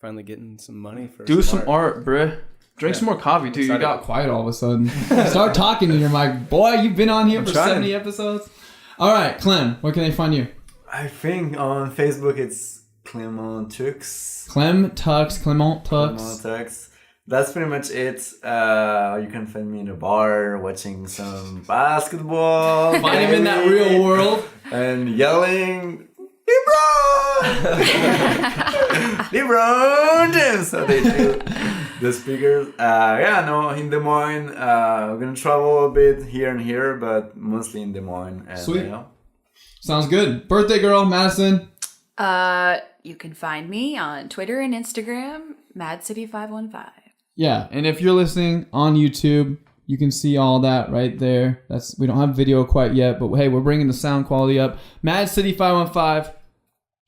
finally getting some money for some art, bruh. Drink some more coffee too. You got quiet all of a sudden. Start talking to your mic, boy. You've been on here for 70 episodes. All right, Clem, where can they find you? I think on Facebook it's Clément Tux. Clément Tux. That's pretty much it. You can find me in a bar watching some basketball. Find him in that real world. And yelling, LeBron! LeBron James! So they do the speakers. In Des Moines. We're going to travel a bit here and here, but mostly in Des Moines. And, sweet. Sounds good. Birthday girl, Madison. You can find me on Twitter and Instagram, MadCity515. Yeah, and if you're listening on YouTube, you can see all that right there. We don't have video quite yet, but hey, we're bringing the sound quality up. MadCity515,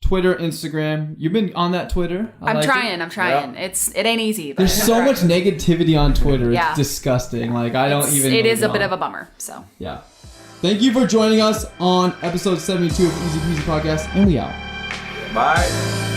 Twitter, Instagram. You've been on that Twitter. I'm trying. Yeah. It ain't easy. But. There's so much negativity on Twitter. It's disgusting. Like It is a bit of a bummer. So yeah. Thank you for joining us on episode 72 of EZPZ Podcast, and we out. Bye.